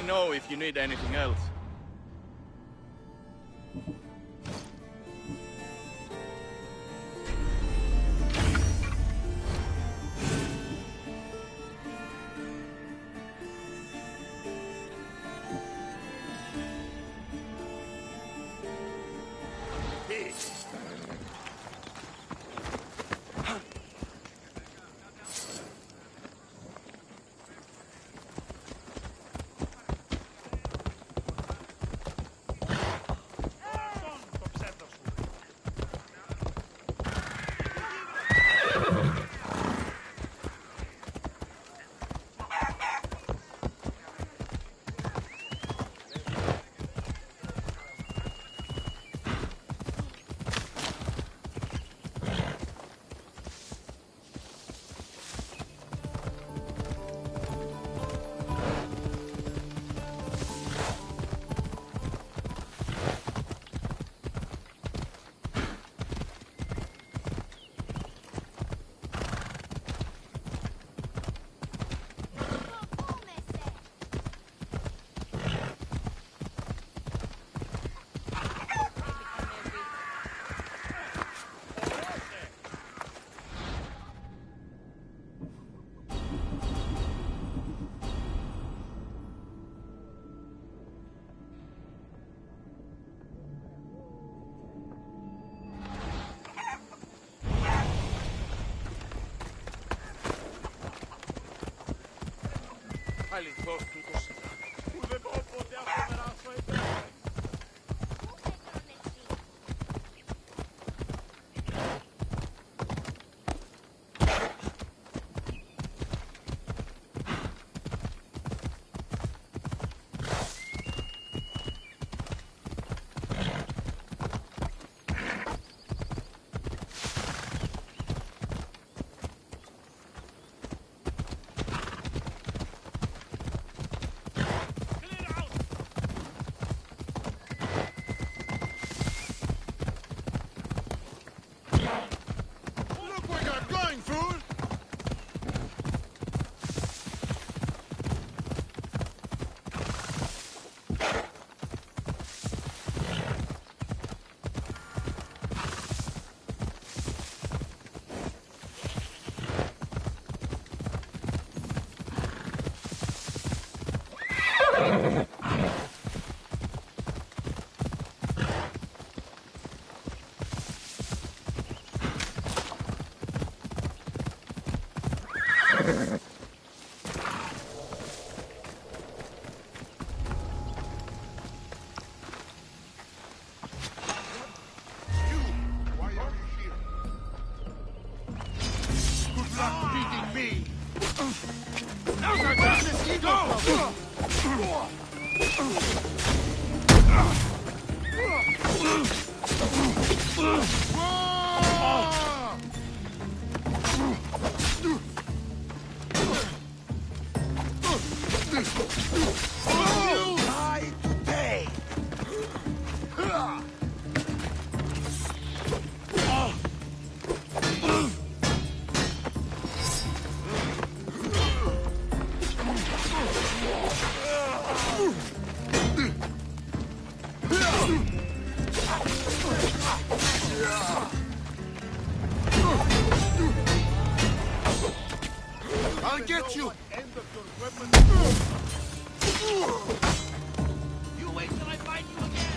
know if you need anything else. I'll get you! You wait till I find you again!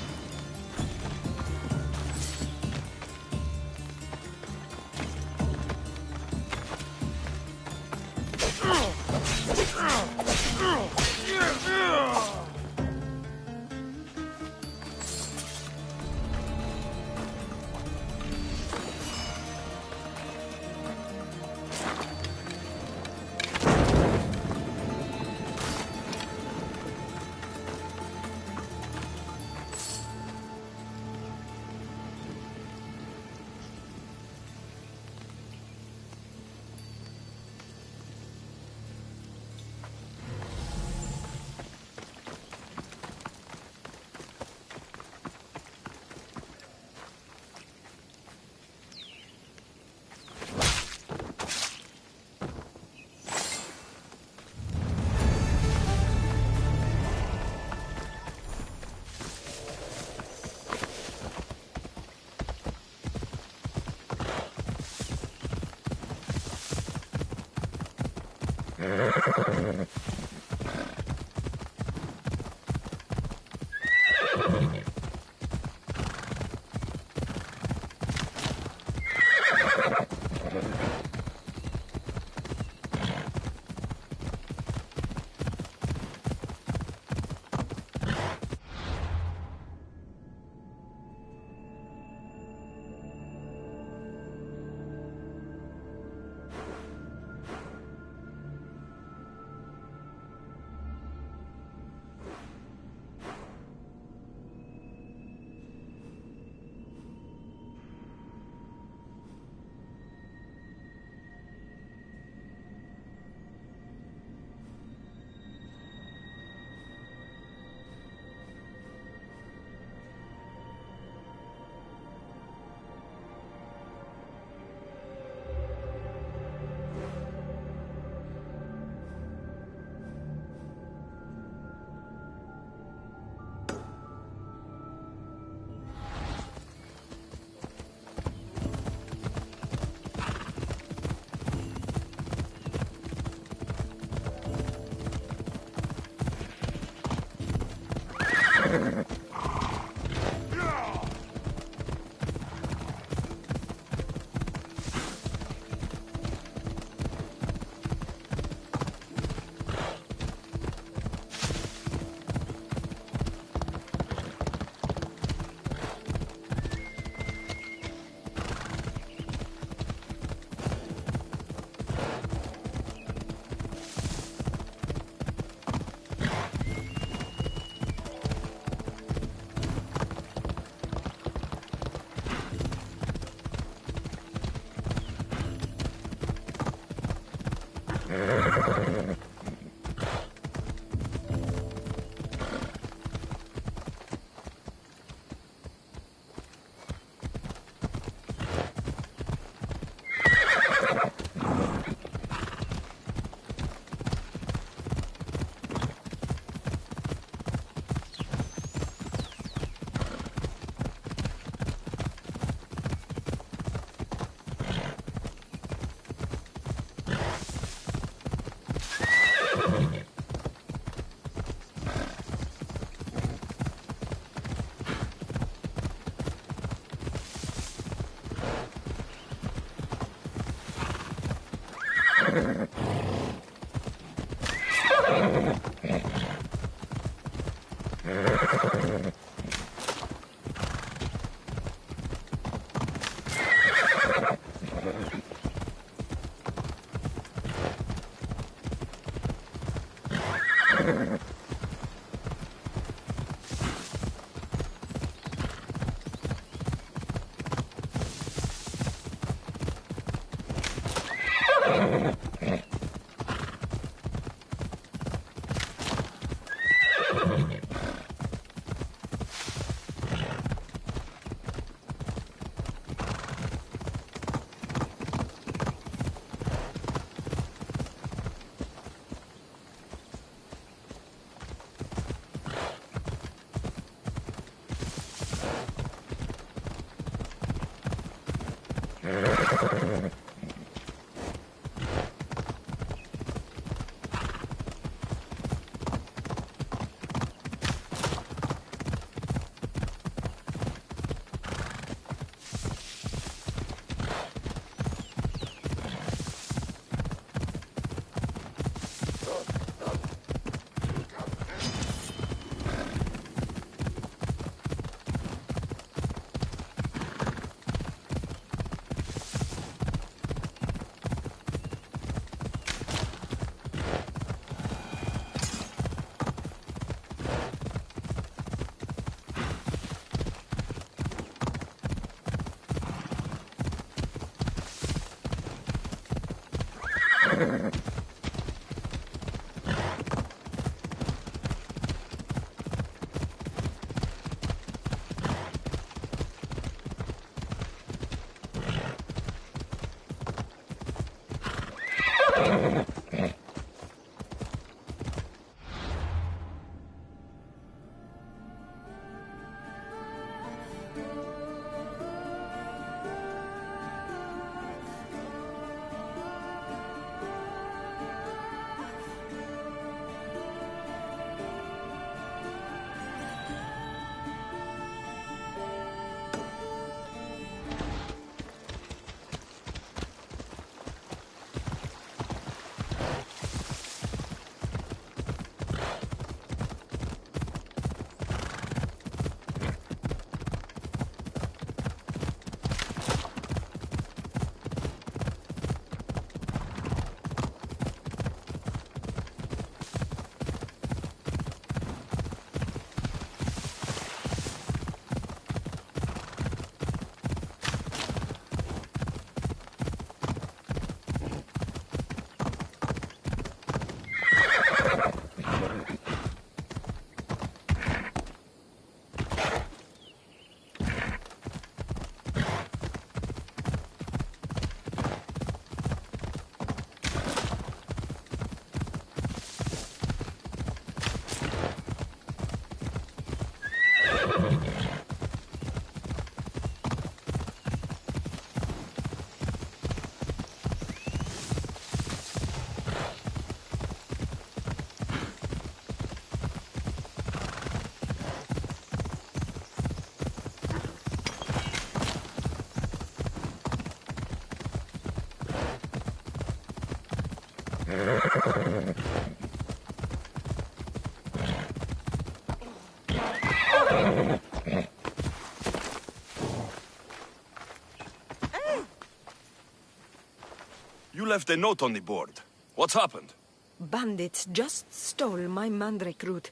You left a note on the board. What's happened? Bandits just stole my mandrake root.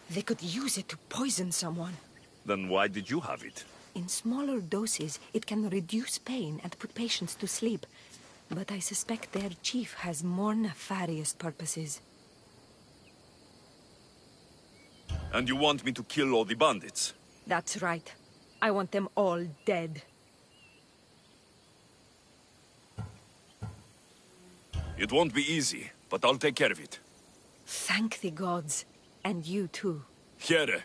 They could use it to poison someone. Then why did you have it? In smaller doses, it can reduce pain and put patients to sleep. But I suspect their chief has more nefarious purposes. And you want me to kill all the bandits? That's right. I want them all dead. It won't be easy, but I'll take care of it. Thank the gods. And you too. Here.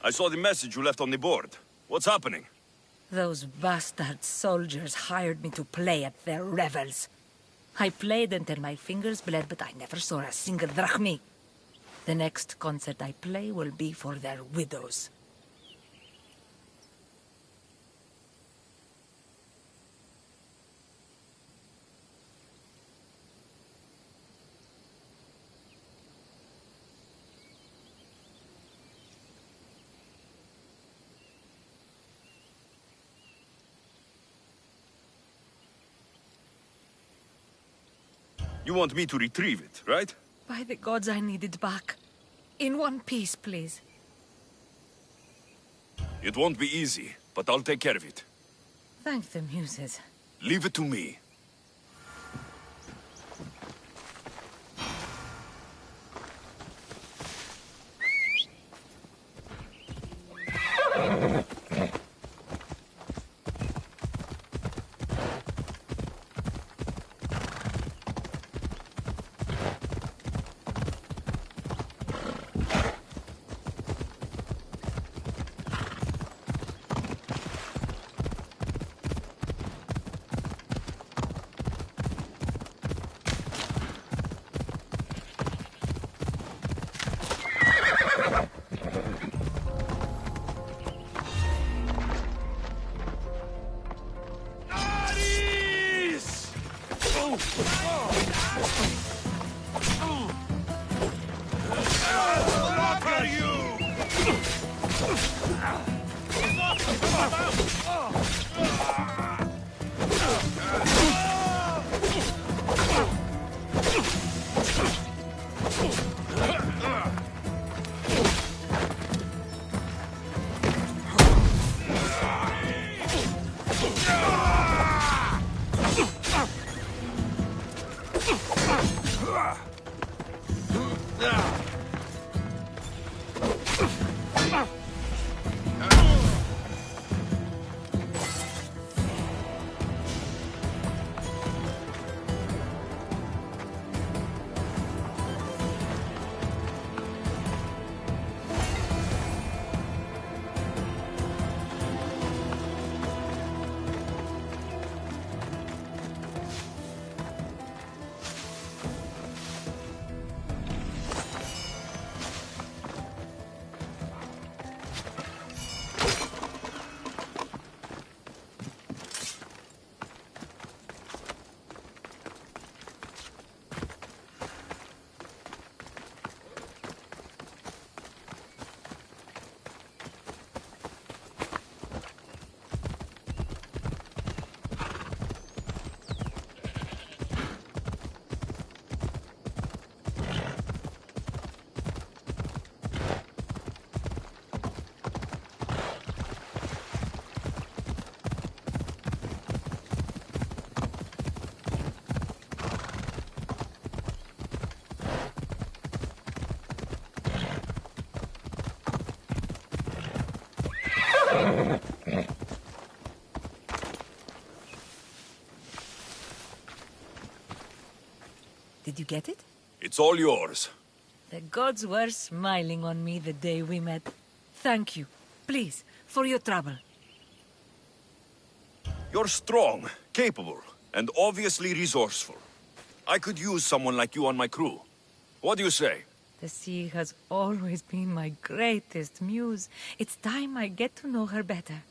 I saw the message you left on the board. What's happening? Those bastard soldiers hired me to play at their revels. I played until my fingers bled, but I never saw a single drachmi. The next concert I play will be for their widows. You want me to retrieve it, right? By the gods, I need it back. In one piece, please. It won't be easy, but I'll take care of it. Thank the muses. Leave it to me. Did you get it? It's all yours. The gods were smiling on me the day we met. Thank you. Please, for your trouble. You're strong, capable, and obviously resourceful. I could use someone like you on my crew. What do you say? The sea has always been my greatest muse. It's time I get to know her better.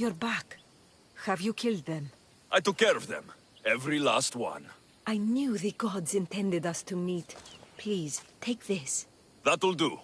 You're back. Have you killed them? I took care of them. Every last one. I knew the gods intended us to meet. Please, take this. That'll do.